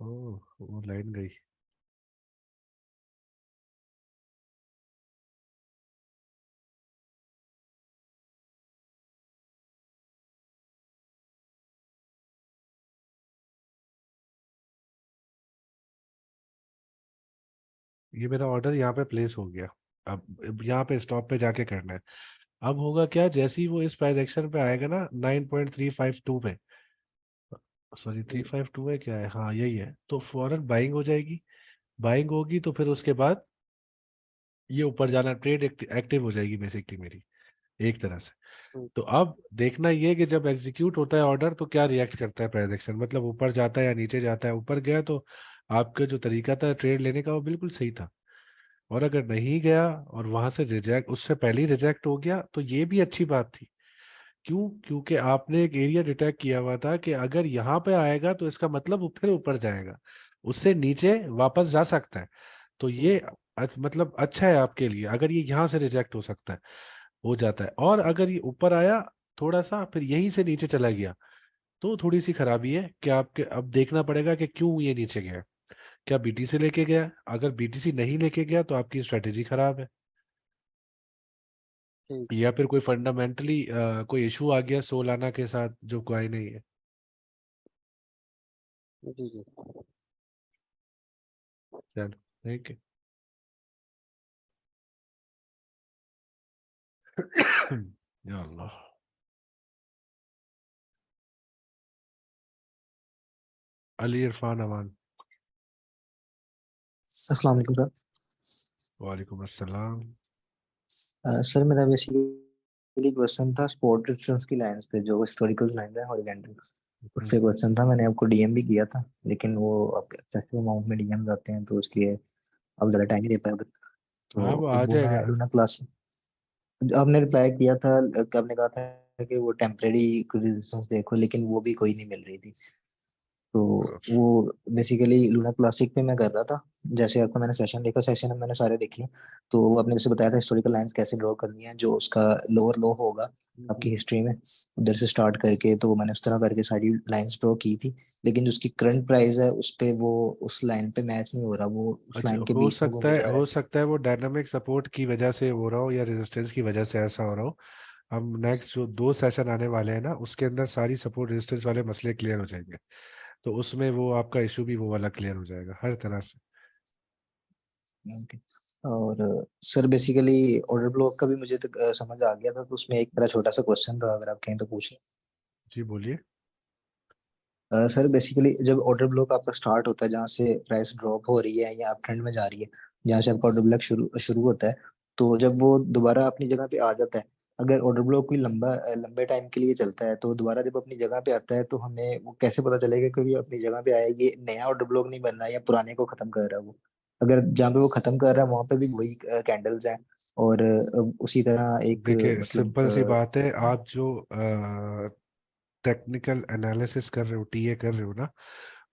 ओह, वो लाइन गई। ये मेरा ऑर्डर यहाँ पे प्लेस हो गया, अब यहाँ पे स्टॉप पे जाके करना है। अब होगा क्या, जैसे ही वो इस प्राइस एक्शन पे आएगा ना 9.352 पे, सॉरी 352 है क्या है, हाँ यही है, तो फौरन बाइंग हो जाएगी। बाइंग होगी तो फिर उसके बाद ये ऊपर जाना, ट्रेड एक्टिव हो जाएगी बेसिकली मेरी एक तरह से। तो अब देखना ये कि जब एग्जीक्यूट होता है ऑर्डर तो क्या रिएक्ट करता है प्राइस एक्शन, मतलब ऊपर जाता है या नीचे जाता है। ऊपर गया तो आपका जो तरीका था ट्रेड लेने का वो बिल्कुल सही था, और अगर नहीं गया और वहां से रिजेक्ट, उससे पहले ही रिजेक्ट हो गया तो ये भी अच्छी बात थी। क्यों? क्योंकि आपने एक एरिया डिटेक्ट किया हुआ था कि अगर यहाँ पे आएगा तो इसका मतलब वो फिर ऊपर जाएगा, उससे नीचे वापस जा सकता है। तो ये मतलब अच्छा है आपके लिए, अगर ये यहाँ से रिजेक्ट हो सकता है, हो जाता है। और अगर ये ऊपर आया थोड़ा सा फिर यहीं से नीचे चला गया तो थोड़ी सी खराबी है कि आपके अब देखना पड़ेगा कि क्यों ये नीचे गया। क्या बीटीसी लेके गया? अगर बीटीसी नहीं लेके गया तो आपकी स्ट्रेटेजी खराब है, ठीक। या फिर कोई फंडामेंटली कोई इशू आ गया सोलाना के साथ जो कोई नहीं है। जी जी। चलो ठीक है। या अल्लाह। अली इरफान अमान। अस्सलाम वालेकुम सर। वालेकुम अस्सलाम। सर मेरा बेसिकली क्वेश्चन था स्पोर्ट रेजिस्टेंस की लाइंस पे, जो हिस्टोरिकल लाइन है हॉरिजॉन्टल, उस पे क्वेश्चन था। मैंने आपको डीएम भी किया था, लेकिन वो आपके एक्सेसिव अमाउंट में डीएम आते हैं तो उसके अब ज़्यादा टाइम नहीं दे पाया। हाँ वो तो आ वो मैं जाएगा। लूना क्लास, आपने रिप्लाई किया था कि आपने कहा था कि वो टेम्परेरी रेजिस्टेंस देखो, लेकिन वो भी कोई नहीं मिल रही थी। तो वो बेसिकली लूना क्लासिक पे मैं कर रहा था। जैसे आपका मैंने सेशन देखा, सेशन मैंने सारे देख लिए। तो वो आपने जैसे बताया था हिस्टोरिकल लाइंस कैसे ड्रॉ करनी है, जो उसका लोअर लो होगा आपकी हिस्ट्री में, उधर से स्टार्ट करके, तो मैंने उस तरह करके सारी लाइंस ड्रॉ की थी। लेकिन जो उसकी करंट प्राइस है उस पे वो उस लाइन पे मैच नहीं हो रहा, वो उस अच्छा, लाइन के बीच में घूमी जा रहा हो है। सकता है वो डायनामिक सपोर्ट की वजह से हो रहा हो या रेजिस्टेंस की वजह से ऐसा हो रहा हो। हम नेक्स्ट जो 2 सेशन आने वाले हैं ना उसके अंदर सारी सपोर्ट रेजिस्टेंस वाले मसले क्लियर हो जाएंगे, तो उसमें वो आपका इशू भी वो वाला क्लियर हो जाएगा हर तरह से। ओके। और सर बेसिकली ऑर्डर ब्लॉक का भी मुझे तो समझ आ गया था, तो उसमें एक मेरा छोटा सा क्वेश्चन था, अगर आप कहें तो पूछ लें। जी बोलिए। सर बेसिकली जब ऑर्डर ब्लॉक आपका स्टार्ट होता है, जहाँ से प्राइस ड्रॉप हो रही है या अप ट्रेंड में जा रही है, जहाँ से आपका ऑर्डर ब्लॉक शुरू शुरू होता है, तो जब वो दोबारा अपनी जगह पे आ जाता है, अगर ऑर्डर ब्लॉक कोई लंबे टाइम के लिए चलता है, तो दोबारा जब अपनी जगह पे आता है तो हमें वो कैसे पता चलेगा कि वो अपनी जगह पे आया, ये नया ऑर्डर ब्लॉक नहीं बन रहा है या पुराने को खत्म कर रहा है वो? अगर जहाँ पे वो खत्म कर रहा है वहां पे भी वही कैंडल्स हैं, और उसी तरह एक देखिए मतलब सिंपल सी बात है, आप जो टेक्निकल एनालिसिस कर रहे हो, टीए कर रहे हो ना,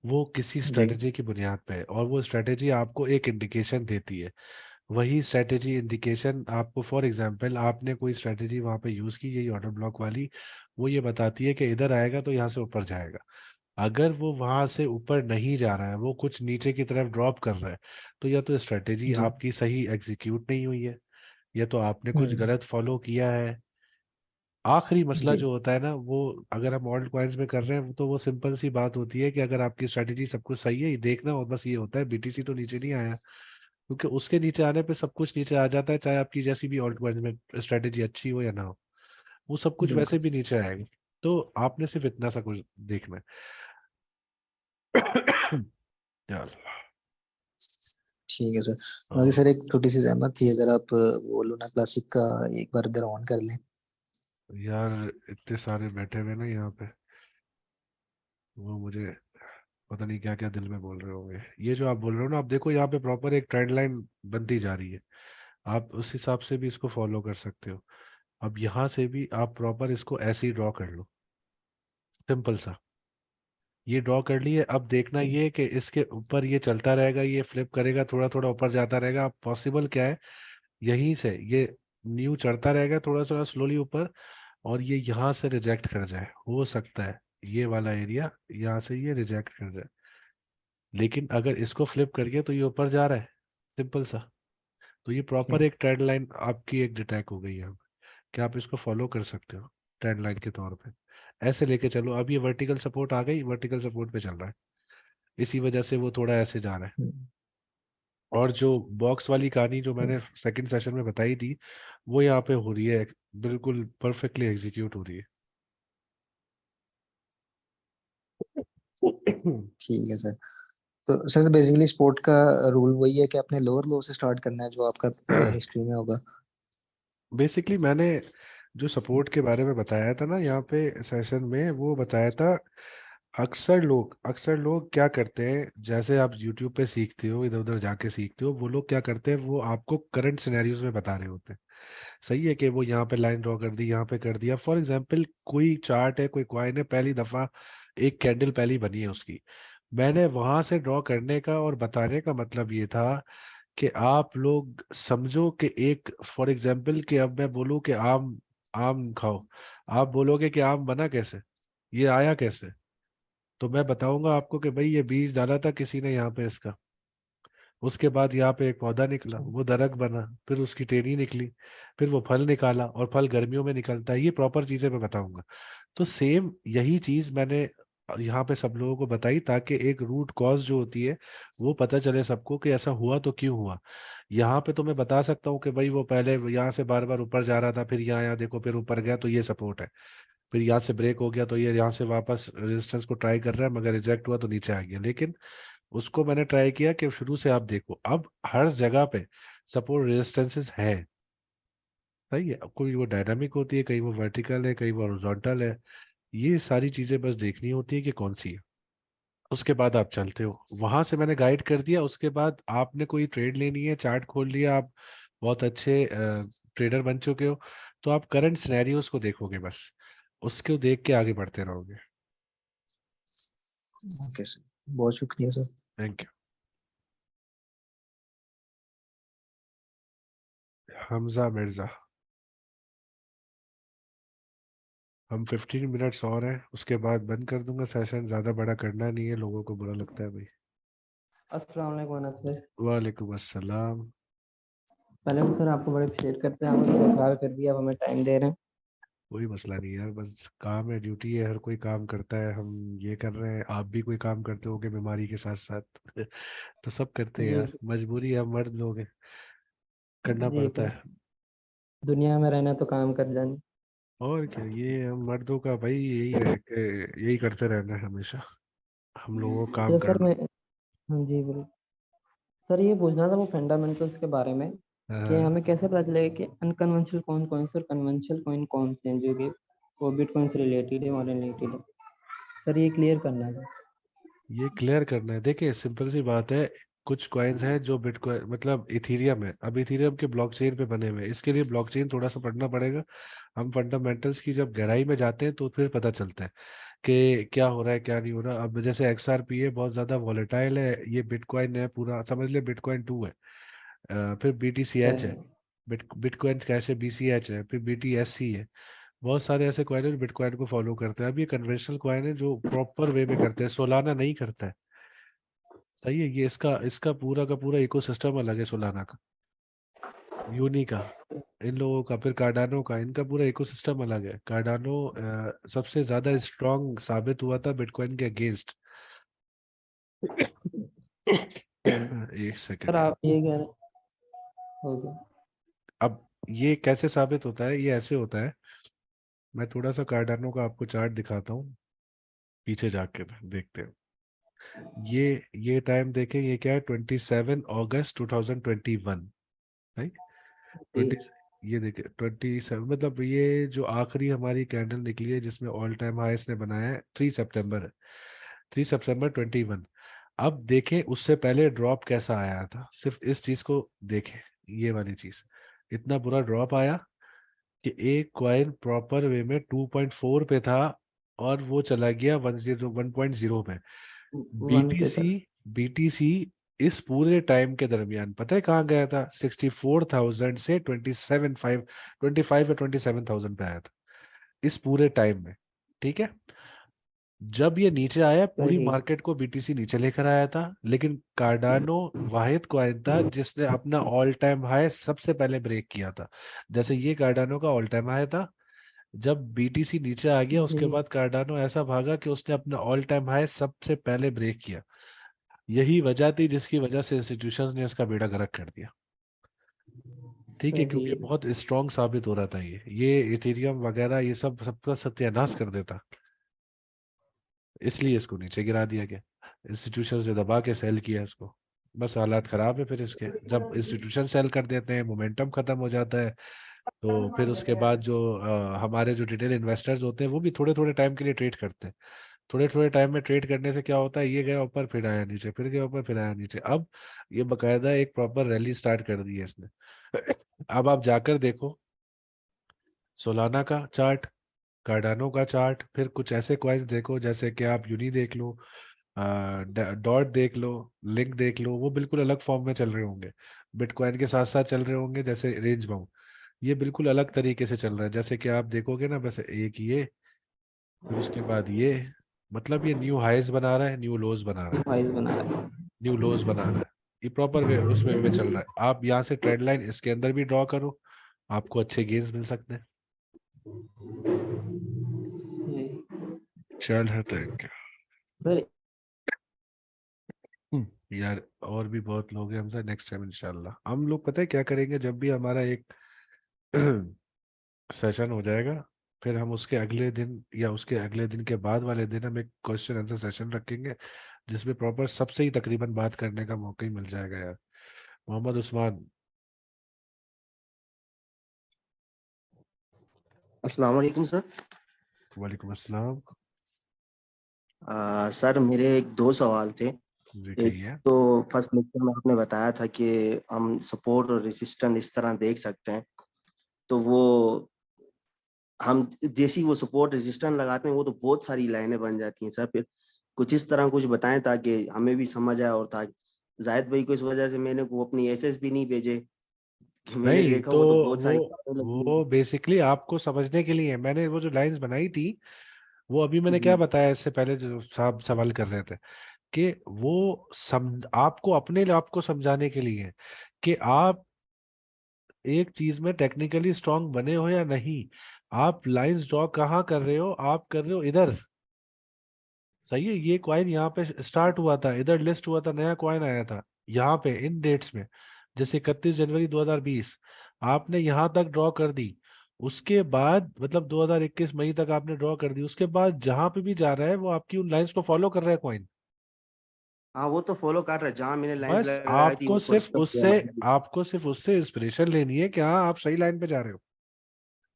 वो किसी जी स्ट्रेटेजी की बुनियाद पे है, और वो स्ट्रेटेजी आपको एक इंडिकेशन देती है। वही स्ट्रेटेजी इंडिकेशन आपको, फॉर एग्जांपल आपने कोई स्ट्रेटेजी वहां पे यूज की, यही ऑर्डर ब्लॉक वाली, वो ये बताती है कि इधर आएगा तो यहाँ से ऊपर जाएगा। अगर वो वहां से ऊपर नहीं जा रहा है, वो कुछ नीचे की तरफ ड्रॉप कर रहा है, तो या तो स्ट्रेटेजी जी। आपकी सही एग्जीक्यूट नहीं हुई है, या तो आपने कुछ हम्म। गलत फॉलो किया है। आखिरी मसला जी जो होता है ना वो, अगर हम ऑल्ट कॉइन्स में कर रहे हैं तो वो सिंपल सी बात होती है कि अगर आपकी स्ट्रेटेजी सब कुछ सही है, ये देखना, और बस ये होता है बीटीसी तो नीचे नहीं आया, क्योंकि उसके नीचे आने पे सब कुछ नीचे आ जाता है, चाहे आपकी जैसी भी ऑल्ट कॉइन्स में स्ट्रेटेजी अच्छी हो या ना हो, वो सब कुछ वैसे बिल्कुल। भी नीचे आएगा। तो आपने सिर्फ इतना सा कुछ देखना है। यार। ठीक है सर। बाकी हाँ, सर एक छोटी सी जहमत थी, अगर आप वो लूना क्लासिक का एक बार इधर ऑन कर लें। यार इतने सारे बैठे हुए ना यहाँ पे, वो मुझे पता नहीं क्या क्या दिल में बोल रहे होंगे। ये जो आप बोल रहे हो ना, आप देखो यहाँ पे प्रॉपर एक ट्रेंड लाइन बनती जा रही है, आप उस हिसाब से भी इसको फॉलो कर सकते हो। अब यहाँ से भी आप प्रॉपर इसको ऐसे ही ड्रॉ कर लो, सिंपल सा। ये ड्रॉ कर लिए, अब देखना ये कि इसके ऊपर ये चलता रहेगा, ये फ्लिप करेगा, थोड़ा थोड़ा ऊपर जाता रहेगा। अब पॉसिबल क्या है, यहीं से ये न्यू चढ़ता रहेगा थोड़ा थोड़ा स्लोली ऊपर, और ये यहाँ से रिजेक्ट कर जाए, हो सकता है ये वाला एरिया यहाँ से ये रिजेक्ट कर जाए। लेकिन अगर इसको फ्लिप करिए तो ये ऊपर जा रहा है, सिंपल सा। तो ये प्रॉपर ठीक। एक ट्रेंड लाइन आपकी एक डिटेक्ट हो गई है अब, कि आप इसको फॉलो कर सकते हो ट्रेंड लाइन के तौर पे। ऐसे लेके चलो, अब ये वर्टिकल सपोर्ट आ गई, वर्टिकल सपोर्ट पे चल रहा है, इसी वजह से वो थोड़ा ऐसे जा रहा है। हम्म। और जो बॉक्स वाली कहानी जो सर मैंने सेकंड सेशन में बताई थी, वो यहाँ पे हो रही है, बिल्कुल परफेक्टली एग्जीक्यूट हो रही है। ठीक है सर। तो सर बेसिकली स्पोर्ट का रूल वही है कि आपने लोअर लो से स्टार्ट करना है, जो आपका हिस्ट्री में होगा। बेसिकली मैंने जो सपोर्ट के बारे में बताया था ना यहाँ पे सेशन में, वो बताया था अक्सर लोग क्या करते हैं, जैसे आप यूट्यूब पे सीखते हो, इधर उधर जाके सीखते हो, वो लोग क्या करते हैं, वो आपको करंट सिनेरियोज में बता रहे होते हैं। सही है कि वो यहाँ पे लाइन ड्रॉ कर दी, यहाँ पे कर दिया। फॉर एग्जाम्पल कोई चार्ट है, कोई क्वाइन है, पहली दफा एक कैंडल पहली बनी है उसकी, मैंने वहां से ड्रॉ करने का और बताने का मतलब ये था कि आप लोग समझो कि एक, फॉर एग्जाम्पल कि अब मैं बोलूँ कि आम आम खाओ, आप बोलोगे कि आम बना कैसे, ये आया कैसे, तो मैं बताऊंगा आपको कि भाई ये बीज डाला था किसी ने यहाँ पे इसका, उसके बाद यहाँ पे एक पौधा निकला, वो दरख्त बना, फिर उसकी टेनी निकली, फिर वो फल निकाला, और फल गर्मियों में निकलता है। ये प्रॉपर चीजें मैं बताऊंगा। तो सेम यही चीज मैंने यहाँ पे सब लोगों को बताई, ताकि एक रूट कॉज जो होती है वो पता चले सबको कि ऐसा हुआ तो क्यों हुआ। यहाँ पे तो मैं बता सकता हूँ कि भाई वो पहले यहाँ से बार बार ऊपर जा रहा था, फिर यहाँ यहाँ देखो, फिर ऊपर गया तो ये सपोर्ट है, फिर यहाँ से ब्रेक हो गया तो ये यहाँ से वापस रेजिस्टेंस को ट्राई कर रहा है, मगर रिजेक्ट हुआ तो नीचे आ गया। लेकिन उसको मैंने ट्राई किया कि शुरू से आप देखो, अब हर जगह पे सपोर्ट रेजिस्टेंसेस है। सही है, अब कोई वो डायनामिक होती है, कहीं वो वर्टिकल है, कहीं वो हॉरिजॉन्टल है। ये सारी चीजें बस देखनी होती है कि कौन सी है, उसके बाद आप चलते हो। वहां से मैंने गाइड कर दिया, उसके बाद आपने कोई ट्रेड लेनी है, चार्ट खोल लिया, आप बहुत अच्छे ट्रेडर बन चुके हो, तो आप करंट सिनेरियोस को देखोगे बस, उसको देख के आगे बढ़ते रहोगे। ओके सर, बहुत शुक्रिया sir. Thank you. Hamza Mirza. हम 15 मिनट्स और हैं, उसके बाद बंद कर दूंगा सेशन, ज़्यादा बड़ा करना नहीं है, लोगों को बुरा लगता है भाई। अस्सलाम वालेकुम अनस भाई। वालेकुम अस्सलाम। पहले तो सर आपको बड़े अप्रिशिएट करते हैं, आपने बहुत ख्याल कर दिया, अब हमें टाइम दे रहे हैं। कोई मसला नहीं यार, बस काम है, ड्यूटी है, हर कोई काम करता है, हम ये कर रहे हैं, आप भी कोई काम करते होगे बीमारी के साथ साथ तो सब करते हैं जी यार, मजबूरी है, हम मर्द लोग हैं, करना जी पड़ता सर, है। दुनिया में रहना तो काम कर जानी। और क्या, ये हम मर्दों का भाई यही है कि यही करते रहना है हमेशा, हम लोगों को काम ये सर करना। मैं, हाँ जी बोलिए। सर ये पूछना था वो फंडामेंटल्स के बारे में, कि हाँ, हमें कैसे पता चलेगा कि अनकन्वेंशनल कौन कौन से और कन्वेंशनल कौन कौन से हैं जो कि वो बिटकॉइन से रिलेटेड है और रिलेटेड है। सर ये क्लियर करना था। ये क्लियर करना है। देखिए सिंपल सी बात है, कुछ कॉइन्स हैं जो बिटकॉइन मतलब इथीरियम है, अब इथीरियम के ब्लॉकचेन पे बने हुए हैं, इसके लिए ब्लॉकचेन थोड़ा सा पढ़ना पड़ेगा। हम फंडामेंटल्स की जब गहराई में जाते हैं तो फिर पता चलता है कि क्या हो रहा है क्या नहीं हो रहा। अब जैसे XRP है, बहुत ज्यादा वॉलेटाइल है, ये बिटकॉइन है पूरा, समझ ले बिटकॉइन 2 है। फिर BTCH सही है, है। बिटकॉइन कैश है, BCH है, फिर BTSC है। बहुत सारे ऐसे कॉइन है जो बिटकॉइन को फॉलो करते हैं। अब ये कन्वेंशनल कॉइन है जो प्रॉपर वे में करते हैं, सोलाना नहीं करता है। सही है, ये इसका इसका पूरा का पूरा इकोसिस्टम अलग है सोलाना का, यूनी का, इन लोगों का, फिर कार्डानो का, इनका पूरा इकोसिस्टम अलग है। कार्डानो सबसे ज्यादा स्ट्रांग साबित हुआ था बिटकॉइन के अगेंस्ट। सही है। एक सर सेकंड। आप ये कह रहे, हो गया। अब ये कैसे साबित होता है, ये ऐसे होता है, मैं थोड़ा सा कार्डानो का आपको चार्ट दिखाता हूँ, पीछे जाके देखते हैं। ये टाइम देखें, ये क्या है, 27 अगस्त 2021, राइट। जी 20, ये देखिए 27, मतलब ये जो आखिरी हमारी कैंडल निकली है जिसमें ऑल टाइम हाई इसने बनाया है, 3 सितंबर है, 3 सितंबर 2021। अब देखें उससे पहले ड्रॉप कैसा आया था, सिर्फ इस चीज को देखें, ये वाली चीज, इतना बुरा ड्रॉप आया कि एक कॉइन प्रॉपर वे में 2.4 पे था, और वो चला गया 1.0 में। वन पे बीटीसी सर। बीटीसी इस पूरे टाइम के दरमियान पता है कहाँ गया था, 64,000 से 25 या 27,000 पे आया था इस पूरे टाइम में। ठीक है, जब ये नीचे आया पूरी सही। मार्केट को बीटीसी नीचे लेकर आया था, लेकिन कार्डानो वाहिद कॉइन था जिसने अपना ऑल टाइम हाई सबसे पहले ब्रेक किया था। जैसे ये कार्डानो का ऑल टाइम हाई था, जब बीटीसी नीचे आ गया उसके जी बाद कार्डानो ऐसा भागा कि उसने अपना ऑल टाइम हाई सबसे पहले ब्रेक किया। यही वजह थी जिसकी वजह से इंस्टीट्यूशंस ने इसका बेड़ा गर्क कर दिया। ठीक है, सही क्योंकि है। बहुत स्ट्रांग साबित हो रहा था ये इथेरियम वगैरह ये सब सबका सत्यानाश कर देता। इसलिए इसको नीचे गिरा दिया गया, इंस्टीट्यूशन से दबा के सेल किया इसको। बस हालात खराब है फिर इसके, जब इंस्टीट्यूशन सेल कर देते हैं मोमेंटम खत्म हो जाता है। तो फिर उसके बाद जो हमारे जो रिटेल इन्वेस्टर्स होते हैं वो भी थोड़े थोड़े टाइम के लिए ट्रेड करते हैं। थोड़े थोड़े टाइम में ट्रेड करने से क्या होता है, ये गया ऊपर फिर आया नीचे, फिर गया ऊपर फिर आया नीचे। अब ये बकायदा एक प्रॉपर रैली स्टार्ट कर दी है इसने। अब आप जाकर देखो सोलाना का चार्ट, कार्डानो का चार्ट, फिर कुछ ऐसे कॉइन्स देखो जैसे कि आप यूनी देख लो, डॉट देख लो, लिंक देख लो, वो बिल्कुल अलग फॉर्म में चल रहे होंगे, बिटकॉइन के साथ साथ चल रहे होंगे। जैसे रेंज बाउंड ये बिल्कुल अलग तरीके से चल रहा है, जैसे कि आप देखोगे ना, बस एक ये, फिर उसके बाद ये, मतलब ये न्यू हाइज बना रहा है, न्यू लोज बना रहा है, वाइज बना रहा है। न्यू लोज बना रहा है। ये प्रॉपर वे उस वे में चल रहा है। आप यहाँ से ट्रेंड लाइन इसके अंदर भी ड्रॉ करो, आपको अच्छे गेन्स मिल सकते हैं। चल है थैंक सर यू यार। और भी बहुत लोग हैं हमसे, नेक्स्ट टाइम इंशाल्लाह हम लोग पता है क्या करेंगे, जब भी हमारा एक सेशन हो जाएगा, फिर हम उसके अगले दिन या उसके अगले दिन के बाद वाले दिन हम एक क्वेश्चन आंसर सेशन रखेंगे, जिसमें प्रॉपर सबसे ही तकरीबन बात करने का मौका ही मिल जाएगा यार। मोहम्मद उस्मान। अस्सलाम वालेकुम सर। वालेकुम अस्सलाम। सर मेरे एक दो सवाल थे। जी एक कहिए। तो फर्स्ट लेक्चर में आपने बताया था कि हम सपोर्ट और रेजिस्टेंस इस तरह देख सकते हैं, तो वो हम जैसी वो सपोर्ट रेजिस्टेंस लगाते हैं वो तो बहुत सारी लाइनें बन जाती हैं सर। फिर कुछ इस तरह कुछ बताएं ताकि हमें भी समझ आए, और था जाहिद भाई को इस वजह से मैंने वो अपनी एसएस भी नहीं भेजे कि मैंने नहीं देखा तो वो तो बहुत वो सारी लाइनें लगी वो बेसिकली आपको समझने के लिए मैंने वो जो लाइंस बनाई थी, वो अभी मैंने हैं। क्या जी बताया इससे पहले जो साहब सवाल कर रहे थे, कि वो आपको अपने आप को समझाने के लिए कि आप एक चीज में टेक्निकली स्ट्रांग बने हो या नहीं। आप लाइंस ड्रॉ कहाँ कर रहे हो, आप कर रहे हो इधर। सही है, ये कॉइन यहाँ पे स्टार्ट हुआ था, इधर लिस्ट हुआ था, नया कॉइन आया था यहाँ पे इन डेट्स में, जैसे 31 जनवरी 2020 आपने यहाँ तक ड्रॉ कर दी। उसके बाद मतलब 2021 मई तक आपने ड्रॉ कर दी, उसके बाद जहां पे भी जा रहा है वो आपकी उन लाइंस को फॉलो कर रहा है कॉइन। हाँ, वो तो फॉलो कर रहा है, जहाँ मैंने लाइंस बस लगाई थी उसको रिस्पेक्ट किया मैंने। आपको सिर्फ उससे इंस्पिरेशन लेनी है कि हाँ आप सही लाइन पे जा रहे हो,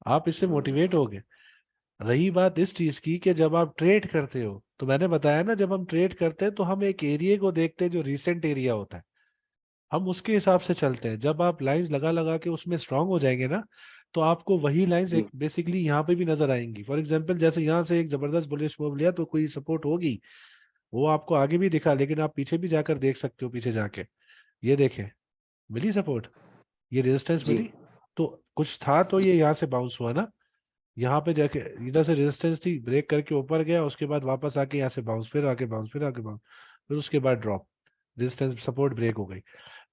आप इससे मोटिवेट हो गए। रही बात इस चीज की कि जब आप ट्रेड करते हो, तो मैंने बताया ना, जब हम ट्रेड करते हैं तो हम एक एरिया को देखते हैं जो रिसेंट एरिया होता है, हम उसके हिसाब से चलते हैं। जब आप लाइंस लगा लगा के उसमें स्ट्रांग हो जाएंगे ना, तो आपको वही लाइंस एक जी बेसिकली यहाँ पे भी नजर आएंगी। फॉर एग्जांपल जैसे यहाँ से एक जबरदस्त बुलिश मूव लिया तो कोई सपोर्ट होगी, वो आपको आगे भी दिखा, लेकिन आप पीछे भी जाकर देख सकते हो, पीछे जाके ये देखें, मिली सपोर्ट, ये रेजिस्टेंस जी मिली। तो कुछ था तो ये यहाँ से बाउंस हुआ ना, यहाँ पे जाके इधर से रेजिस्टेंस थी, ब्रेक करके ऊपर गया, उसके बाद वापस आके यहाँ से बाउंस, फिर आके बाउंस, फिर आके बाउंस, फिर उसके बाद ड्रॉप, रेजिस्टेंस सपोर्ट ब्रेक हो गई।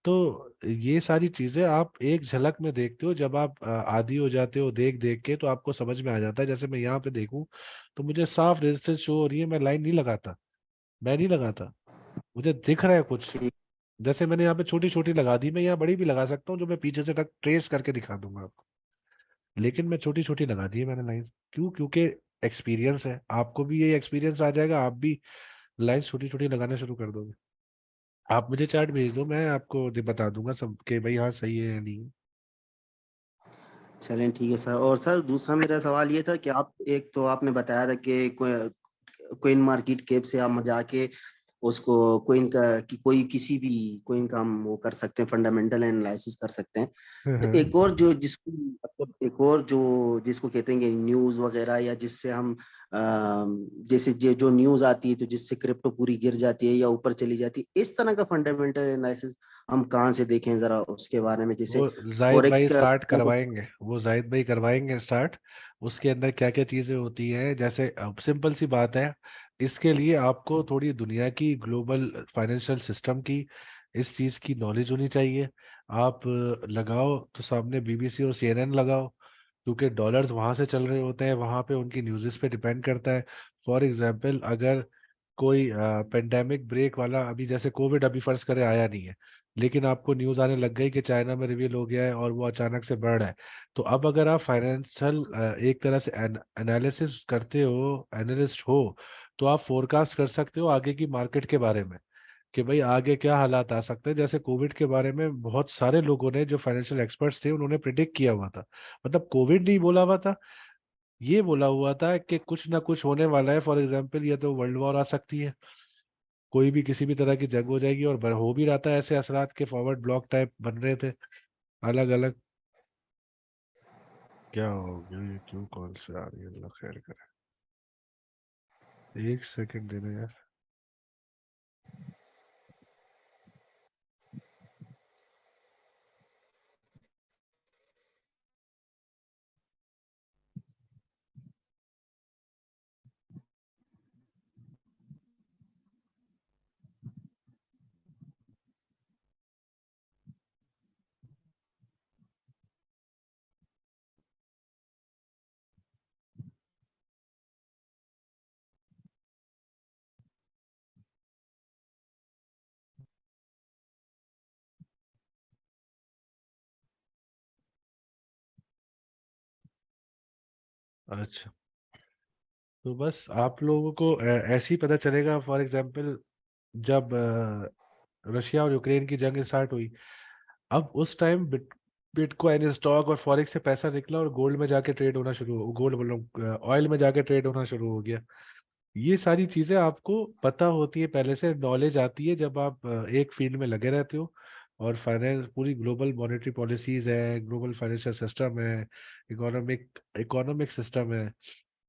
तो ये सारी चीजें आप एक झलक में देखते हो, जब आप आदी हो जाते हो देख देख के, तो आपको समझ में आ जाता है। जैसे मैं यहाँ पे देखूं तो मुझे साफ रेजिस्टेंस शो हो रही है, मैं लाइन नहीं लगाता, मैं नहीं लगाता, मुझे दिख रहा है कुछ। ठीक। जैसे मैंने यहाँ पे छोटी छोटी लगा दी, मैं यहाँ बड़ी भी लगा सकता हूँ, जो मैं पीछे से तक ट्रेस करके दिखा दूंगा आपको, लेकिन मैं छोटी छोटी लगा दी है मैंने लाइन। क्यों? क्योंकि एक्सपीरियंस है, आपको भी ये एक्सपीरियंस आ जाएगा, आप भी लाइन छोटी छोटी लगाना शुरू कर दोगे। आप मुझे चार्ट भेज दो, मैं आपको बता दूंगा सब कि भाई हाँ सही है या नहीं है। चलें ठीक है सर। और सर दूसरा मेरा सवाल ये था कि आप, एक तो आपने बताया था कि कोइन मार्केट कैप से आप जाके उसको कोइन का कि कोई किसी भी कोइन का हम वो कर सकते हैं, फंडामेंटल एनालिसिस कर सकते हैं। तो हाँ। एक और जो जिसको मतलब एक और जो जिसको कहते हैं न्यूज वगैरह, या जिससे हम जैसे जो न्यूज आती है तो जिससे क्रिप्टो पूरी गिर जाती है या ऊपर चली जाती है, इस तरह का फंडामेंटल एनालिसिस हम कहाँ से देखें जरा उसके बारे में, जैसे वो जाहिद फॉरेक्स भाई का स्टार्ट करवाएंगे, वो जाहिद भाई करवाएंगे स्टार्ट। उसके अंदर क्या क्या चीजें होती हैं, जैसे सिंपल सी बात है, इसके लिए आपको थोड़ी दुनिया की ग्लोबल फाइनेंशियल सिस्टम की इस चीज की नॉलेज होनी चाहिए। आप लगाओ तो सामने बीबीसी और सीएनएन लगाओ, क्योंकि डॉलर्स वहां से चल रहे होते हैं, वहां पे उनकी न्यूज़ पे डिपेंड करता है। फॉर एग्जांपल अगर कोई पेंडेमिक ब्रेक वाला, अभी जैसे कोविड अभी फर्ज करे आया नहीं है, लेकिन आपको न्यूज़ आने लग गई कि चाइना में रिवील हो गया है और वो अचानक से बढ़ रहा है, तो अब अगर आप फाइनेंशियल एक तरह से एनालिसिस करते हो, एनालिस्ट हो, तो आप फोरकास्ट कर सकते हो आगे की मार्केट के बारे में कि भाई आगे क्या हालात आ सकते हैं। जैसे कोविड के बारे में बहुत सारे लोगों ने, जो फाइनेंशियल एक्सपर्ट्स थे, उन्होंने प्रिडिक्ट किया हुआ था। मतलब कोविड नहीं बोला हुआ था, ये बोला हुआ था कि कुछ ना कुछ होने वाला है। फॉर एग्जाम्पल, ये तो वर्ल्ड वॉर आ सकती है, कोई भी किसी भी तरह की जंग हो जाएगी, और हो भी रहा था ऐसे असरात के फॉरवर्ड ब्लॉक टाइप बन रहे थे अलग अलग। क्या हो गया, ये क्यों कॉल से आ रही है? अल्लाह खैर करे, एक सेकंड देना यार। अच्छा, तो बस आप लोगों को ऐसे ही पता चलेगा। फॉर एग्जाम्पल, जब रशिया और यूक्रेन की जंग स्टार्ट हुई, अब उस टाइम बिटकॉइन स्टॉक और फॉरेक्स से पैसा निकला और गोल्ड में जाके ट्रेड होना शुरू हो, गोल्ड बोलो, ऑयल में जाके ट्रेड होना शुरू हो गया। ये सारी चीजें आपको पता होती है पहले से, नॉलेज आती है जब आप एक फील्ड में लगे रहते हो। और फाइनेंस, पूरी ग्लोबल मॉनेटरी पॉलिसीज है, ग्लोबल फाइनेंशियल सिस्टम है, इकोनॉमिक इकोनॉमिक सिस्टम है,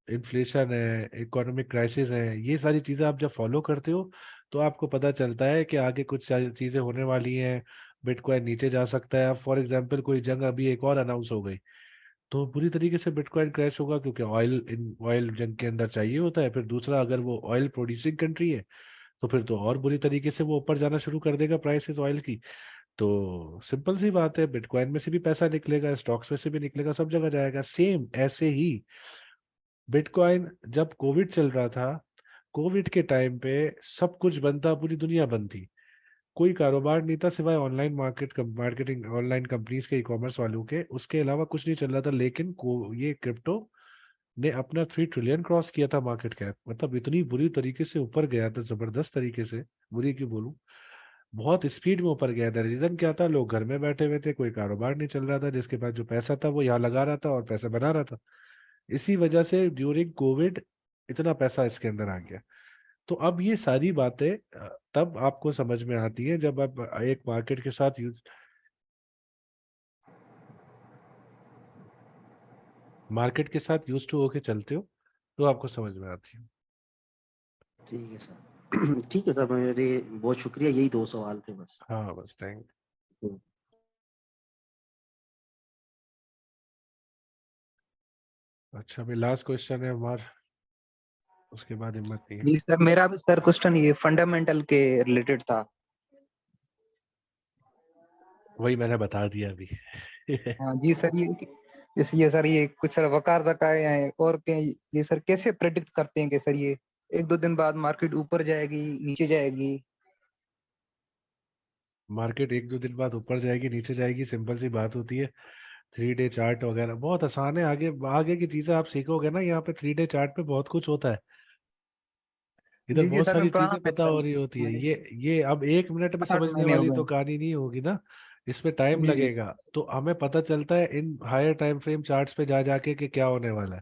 इन्फ्लेशन है, इकोनॉमिक क्राइसिस है, ये सारी चीजें आप जब फॉलो करते हो तो आपको पता चलता है कि आगे कुछ चीजें होने वाली हैं। बिटकॉइन नीचे जा सकता है। अब फॉर एग्जांपल कोई जंग अभी एक और अनाउंस हो गई तो बुरी तरीके से बिटकॉइन क्रैश होगा, क्योंकि ऑयल जंग के अंदर चाहिए होता है। फिर दूसरा, अगर वो ऑयल प्रोड्यूसिंग कंट्री है तो फिर तो और बुरी तरीके से वो ऊपर जाना शुरू कर देगा प्राइसेस ऑयल की। तो सिंपल सी बात है, बिटकॉइन में से भी पैसा निकलेगा, स्टॉक्स में से भी निकलेगा, सब जगह जाएगा। सेम ऐसे ही बिटकॉइन, जब कोविड चल रहा था, कोविड के टाइम पे सब कुछ बंद था, पूरी दुनिया बंद थी, कोई कारोबार नहीं था सिवाय ऑनलाइन मार्केटिंग, ऑनलाइन कंपनीज के, ई कॉमर्स वालों के, उसके अलावा कुछ नहीं चल रहा था। लेकिन ये क्रिप्टो ने अपना 3 ट्रिलियन क्रॉस किया था मार्केट कैप। मतलब इतनी बुरी तरीके से ऊपर गया था, जबरदस्त तरीके से, बुरी क्यों बोलूं, बहुत स्पीड में ऊपर गया था। रीजन क्या था? लोग घर में बैठे हुए थे, कोई कारोबार नहीं चल रहा था, जिसके पास जो पैसा था वो यहाँ लगा रहा था और पैसा बना रहा था। इसी वजह से ड्यूरिंग कोविड इतना पैसा इसके अंदर आ गया। तो अब ये सारी बातें तब आपको समझ में आती है जब आप एक मार्केट के साथ यूज टू होके चलते हो, तो आपको समझ में आती है। ठीक है सर। ठीक है सर, मेरे बहुत शुक्रिया, यही 2 सवाल थे बस। हाँ बस, थैंक। अच्छा, अभी लास्ट क्वेश्चन है हमारा, उसके बाद हिम्मत नहीं है। जी सर, मेरा भी सर क्वेश्चन ये फंडामेंटल के रिलेटेड था। वही मैंने बता दिया अभी। हाँ जी सर, ये सर, ये कुछ सर वकार जका है और क्या, ये सर कैसे प्रेडिक्ट करते हैं कि सर ये 1-2 दिन बाद मार्केट ऊपर जाएगी, नीचे जाएगी? मार्केट 1-2 दिन बाद ऊपर जाएगी, नीचे जाएगी, सिंपल सी बात होती है। 3 डे चार्ट वगैरह बहुत आसान है। आगे आगे की चीजें आप सीखोगे ना, यहाँ पे 3 डे चार्ट पे बहुत कुछ होता है। इधर जी जी बहुत सर, मैं सारी पुराना चीजें बैच पता था, हो रही होती है। मेरे ये अब 1 मिनट में 7-8 समझने महीने हो वाली तो गए। कहानी नहीं होगी ना, इसमें टाइम जी जी। लगेगा। तो हमें पता चलता है in higher time frame charts पे जा जाके कि क्या होने वाला है।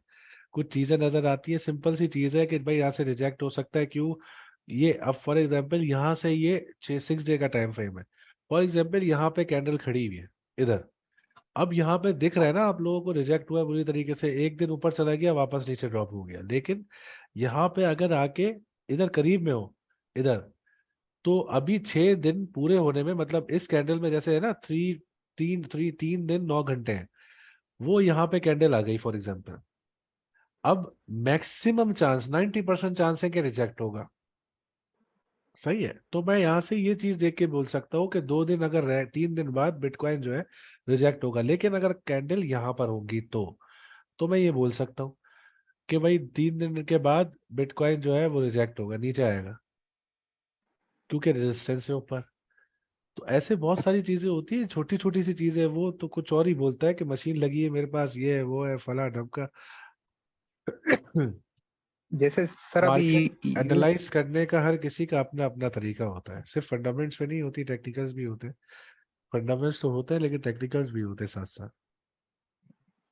कुछ चीजें नजर आती है, सिंपल सी चीज है कि भाई यहाँ से रिजेक्ट हो सकता है, क्यों? ये अब फॉर एग्जाम्पल यहाँ से ये 6 डे का टाइम फ्रेम है। फॉर एग्जाम्पल यहाँ पे कैंडल खड़ी हुई है इधर, अब यहाँ पे दिख रहा है ना आप लोगों को, रिजेक्ट हुआ है बुरी तरीके से, एक दिन ऊपर चला गया, वापस नीचे ड्रॉप हो गया। लेकिन यहाँ पे अगर आके इधर करीब में हो इधर, तो अभी 6 दिन पूरे होने में, मतलब इस कैंडल में जैसे है ना, 3 दिन 9 घंटे हैं, वो यहाँ पे कैंडल आ गई फॉर एग्जाम्पल। अब मैक्सिमम चांस 90% चांस है कि रिजेक्ट होगा। सही है, तो मैं यहाँ से ये चीज देख के बोल सकता हूँ कि 2 दिन अगर रहे, 3 दिन बाद बिटकॉइन जो है रिजेक्ट होगा। लेकिन अगर कैंडल यहाँ पर होगी तो मैं ये बोल सकता हूँ कि भाई 3 दिन के बाद बिटकॉइन जो है वो रिजेक्ट होगा, नीचे आएगा, क्योंकि रेजिस्टेंस है ऊपर। तो ऐसे बहुत सारी चीजें होती है, छोटी छोटी सी चीजें। वो तो कुछ और ही बोलता है कि मशीन लगी है मेरे पास, ये है वो है फला ढमका। जैसे सर अभी मार्केट एनालाइज करने का हर किसी का अपना अपना तरीका होता है, सिर्फ फंडामेंट्स पे नहीं होती, टेक्निकल्स भी होते हैं। फंडामेंट्स तो होते हैं लेकिन टेक्निकल्स भी होते हैं साथ साथ।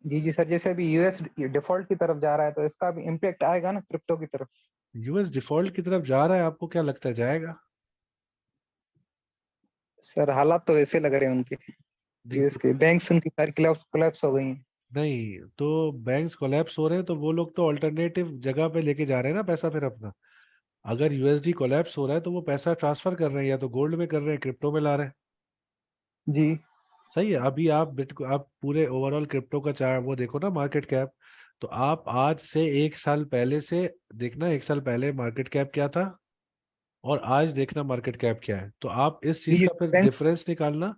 जी जी सर, जैसे अभी यूएस डिफॉल्ट की तरफ जा रहा है तो इसका भी इम्पैक्ट आएगा ना क्रिप्टो की तरफ? यूएस डिफॉल्ट की तरफ जा रहा है, आपको क्या लगता है जाएगा? सर हालात तो ऐसे लग रहे हैं उनके, नहीं यूएस के बैंक्स उनकी सारी कोलैप्स हो गई हैं। नहीं, तो बैंक्स कोलैप्स हो रहे हैं तो वो लोग तो अल्टरनेटिव जगह पे लेके जा रहे हैं ना पैसा फिर अपना। अगर यूएसडी कोलैप्स हो रहा है तो वो पैसा ट्रांसफर कर रहे हैं, या तो गोल्ड में कर रहे हैं, क्रिप्टो में ला रहे हैं। जी सही है। अभी आप पूरे ओवरऑल क्रिप्टो का चाहे वो देखो ना मार्केट कैप, तो आप आज से एक साल पहले से देखना, एक साल पहले मार्केट कैप क्या था और आज देखना मार्केट कैप क्या है, तो आप इस जी चीज जी का फिर बैंक डिफरेंस निकालना।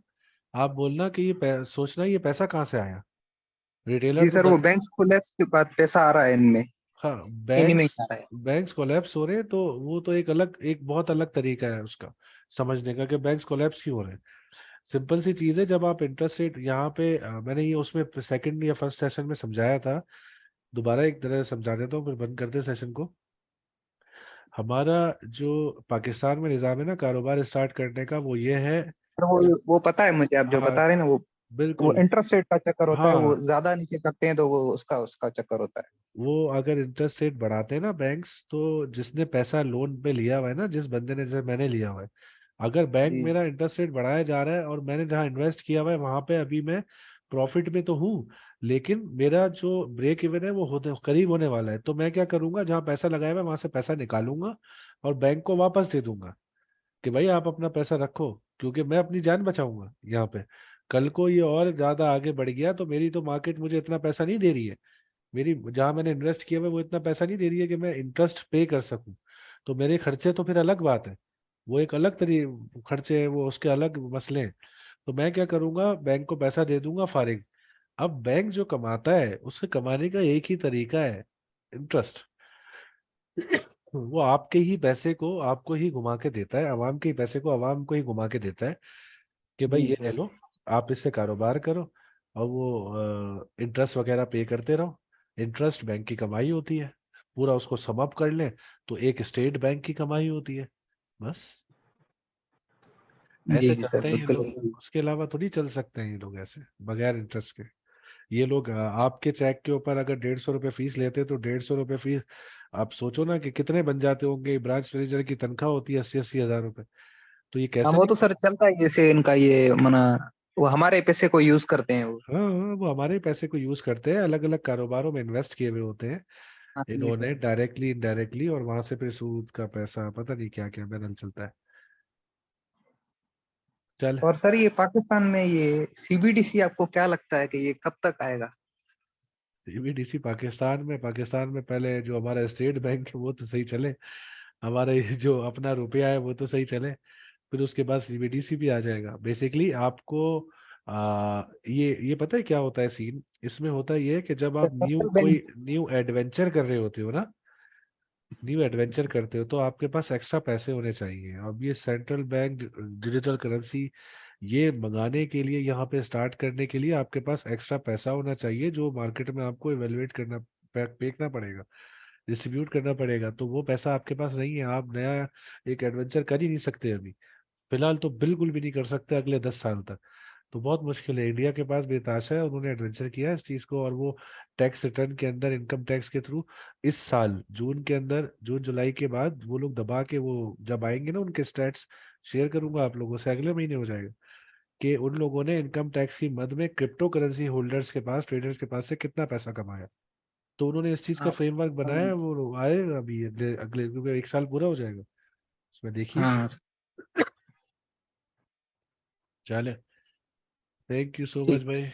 आप बोलना कि सोचना ये पैसा कहाँ से आया। रिटेलर जी तो सर, वो बैंक्स कोलैप्स के बाद पैसा आ रहा है इनमें, हाँ, इन्हीं में ही बैंक्स आ रहा है। बैंक्स कोलैप्स हो रहे हैं तो वो तो एक बहुत अलग तरीका है उसका समझने का कि बैंक्स कोलैप्स क्यों हो रहे हैं। सिंपल सी चीज है, जब आप इंटरेस्ट रेट यहाँ पे मैंने ये उसमें सेकंड या फर्स्ट सेशन में समझाया था, दोबारा एक तरह से समझा देता हूँ फिर बंद करते हैं सेशन को। हमारा जो पाकिस्तान में निज़ाम है ना कारोबार स्टार्ट करने का, वो ये है। सर वो पता है मुझे, आप जो हाँ बता रहे हैं ना, वो बिल्कुल। इंटरेस्ट रेट का चक्कर होता है, वो हाँ, ज्यादा नीचे करते हैं तो वो उसका उसका चक्कर होता है। वो अगर इंटरेस्ट रेट बढ़ाते हैं ना बैंक्स, तो जिसने पैसा लोन पे लिया हुआ है ना, जिस बंदे ने, जैसे मैंने लिया हुआ है, अगर बैंक जी मेरा इंटरेस्ट रेट बढ़ाया जा रहा है और मैंने जहाँ इन्वेस्ट किया हुआ है वहां पे अभी मैं प्रॉफिट में तो हूँ, लेकिन मेरा जो ब्रेक इवन है वो होते करीब होने वाला है, तो मैं क्या करूंगा, जहाँ पैसा लगाया हुआ है वहां से पैसा निकालूंगा और बैंक को वापस दे दूंगा कि भाई आप अपना पैसा रखो, क्योंकि मैं अपनी जान बचाऊंगा यहाँ पे। कल को ये और ज्यादा आगे बढ़ गया तो मेरी तो मार्केट मुझे इतना पैसा नहीं दे रही है, मेरी जहां मैंने इन्वेस्ट किया हुआ है वो इतना पैसा नहीं दे रही है कि मैं इंटरेस्ट पे कर सकूं। तो मेरे खर्चे तो फिर अलग बात है, वो एक अलग खर्चे हैं, वो उसके अलग मसले हैं। तो मैं क्या करूंगा, बैंक को पैसा दे दूंगा फारिग। अब बैंक जो कमाता है उसके कमाने का एक ही तरीका है, इंटरेस्ट। वो आपके ही पैसे को आपको ही घुमा के देता है, आवाम के ही पैसे को आवाम को ही घुमा के देता है कि भाई जी ये ले सर। लो, आप इससे कारोबार करो और वो इंटरेस्ट वगैरह पे करते रहो। इंटरेस्ट बैंक की कमाई होती है, पूरा उसको सम अप कर लें तो एक स्टेट बैंक की कमाई होती है। बस जी ऐसे जी सर, चलते हैं ये बिल्कुल लोग, उसके अलावा थोड़ी चल सकते हैं ये लोग ऐसे बगैर इंटरेस्ट के। ये लोग आपके चेक के ऊपर अगर 150 रुपये फीस लेते तो 150 रुपये फीस, आप सोचो ना कि कितने बन जाते होंगे। ब्रांच मैनेजर की तनख्वाह होती है 80-80 हज़ार रुपए, तो ये हाँ कैसे वो नहीं। तो सर चलता है, जैसे इनका ये मना, वो हमारे पैसे को यूज करते हैं वो। हाँ हाँ, वो हमारे पैसे को यूज करते हैं, अलग अलग कारोबारों में इन्वेस्ट किए हुए होते हैं हाँ जी इन्होंने सर। डायरेक्टली इनडायरेक्टली, और वहां से फिर सूद का पैसा पता नहीं क्या क्या बैनल चलता है। चल। और सर ये पाकिस्तान में ये सीबीडीसी आपको क्या लगता है कि ये कब तक आएगा? सीबीडीसी पाकिस्तान में पहले जो हमारा स्टेट बैंक है वो तो सही चले, हमारे ये जो अपना रुपया है वो तो सही चले, फिर उसके बाद सीबीडीसी भी आ जाएगा। बेसिकली आपको ये पता है क्या होता है सीन इसमें, होता है ये कि जब आप सेंट्रल बैंक। न्यू एडवेंचर कर रहे होते हो ना, न्यू एडवेंचर करते हो तो आपके पास एक्स्ट्रा पैसे होने चाहिए। अब ये सेंट्रल बैंक डिजिटल करेंसी ये मंगाने के लिए, यहाँ पे स्टार्ट करने के लिए आपके पास एक्स्ट्रा पैसा होना चाहिए, जो मार्केट में आपको इवेलुएट करना, फेंकना पड़ेगा, डिस्ट्रीब्यूट करना पड़ेगा। तो वो पैसा आपके पास नहीं है, आप नया एक एडवेंचर कर ही नहीं सकते अभी, फिलहाल तो बिल्कुल भी नहीं कर सकते अगले 10 साल तक। तो बहुत मुश्किल है। इंडिया के पास बेताशा है, उन्होंने एडवेंचर किया है इस चीज को, और वो टैक्स रिटर्न के अंदर इनकम टैक्स के थ्रू इस साल जून के अंदर, जून जुलाई के बाद वो लोग दबा के, वो जब आएंगे ना उनके स्टैट्स शेयर करूंगा आप लोगों से, अगले महीने हो जाएगा कि उन लोगों ने इनकम टैक्स की मद में क्रिप्टो करेंसी होल्डर्स के पास, ट्रेडर्स के पास से कितना पैसा कमाया। तो उन्होंने इस चीज का हाँ फ्रेमवर्क बनाया है, वो आएगा अभी अगले अगले क्योंकि एक साल पूरा हो जाएगा उसमें, देखिए। हाँ चले, थैंक यू सो मच ठीक। भाई।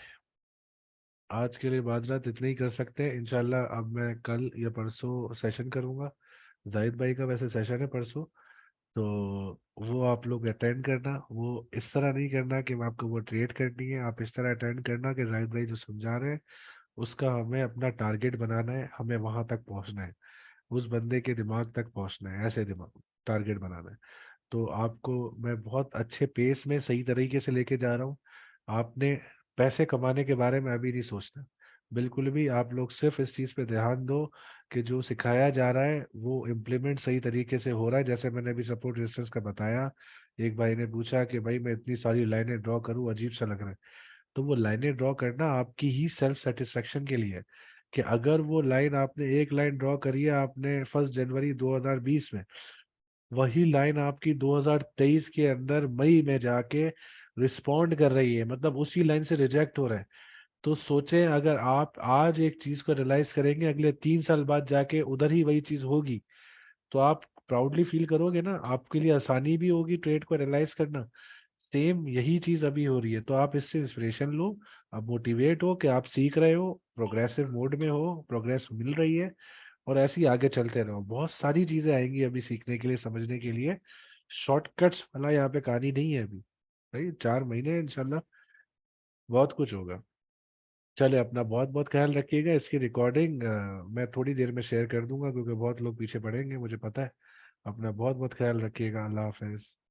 आज के लिए बात इतना ही कर सकते हैं इंशाल्लाह। अब मैं कल या परसों सेशन करूंगा, जाहिद भाई का वैसे सेशन है परसों, तो वो आप लोग अटेंड करना। वो इस तरह नहीं करना कि मैं आपको वो ट्रेड करनी है, आप इस तरह अटेंड करना कि जाहिद भाई जो समझा रहे हैं उसका हमें अपना टारगेट बनाना है, हमें वहां तक पहुंचना है, उस बंदे के दिमाग तक पहुंचना है, ऐसे दिमाग टारगेट बनाना है। तो आपको मैं बहुत अच्छे पेस में सही तरीके से लेके जा रहा हूँ। आपने पैसे कमाने के बारे में अभी नहीं सोचना, बिल्कुल भी आप लोग सिर्फ इस चीज़ पे ध्यान दो कि जो सिखाया जा रहा है वो इम्प्लीमेंट सही तरीके से हो रहा है। जैसे मैंने अभी सपोर्ट रेजिस्टेंस का बताया, एक भाई ने पूछा कि भाई मैं इतनी सारी लाइनें ड्रॉ करूँ, अजीब सा लग रहा है। तो वो लाइनें ड्रॉ करना आपकी ही सेल्फ सेटिस्फेक्शन के लिए है, कि अगर वो लाइन आपने एक लाइन ड्रॉ करी है आपने 1 जनवरी 2020 में, वही लाइन आपकी 2023 के अंदर मई में जाके रिस्पॉन्ड कर रही है, मतलब उसी लाइन से रिजेक्ट हो रहा है। तो सोचें, अगर आप आज एक चीज को रियलाइज करेंगे, अगले 3 साल बाद जाके उधर ही वही चीज होगी, तो आप प्राउडली फील करोगे ना, आपके लिए आसानी भी होगी ट्रेड को रियलाइज करना। सेम यही चीज अभी हो रही है। तो आप इससे इंस्पिरेशन लो, आप मोटिवेट हो कि आप सीख रहे हो, प्रोग्रेसिव मोड में हो, प्रोग्रेस मिल रही है, और ऐसे ही आगे चलते रहो। बहुत सारी चीजें आएंगी अभी सीखने के लिए, समझने के लिए। शॉर्टकट्स वाला यहाँ पे कहानी नहीं है अभी भाई, 4 महीने इंशाल्लाह बहुत कुछ होगा। चले, अपना बहुत बहुत ख्याल रखिएगा। इसकी रिकॉर्डिंग मैं थोड़ी देर में शेयर कर दूंगा, क्योंकि बहुत लोग पीछे पड़ेंगे मुझे पता है। अपना बहुत बहुत ख्याल रखिएगा। अल्लाह हाफिज।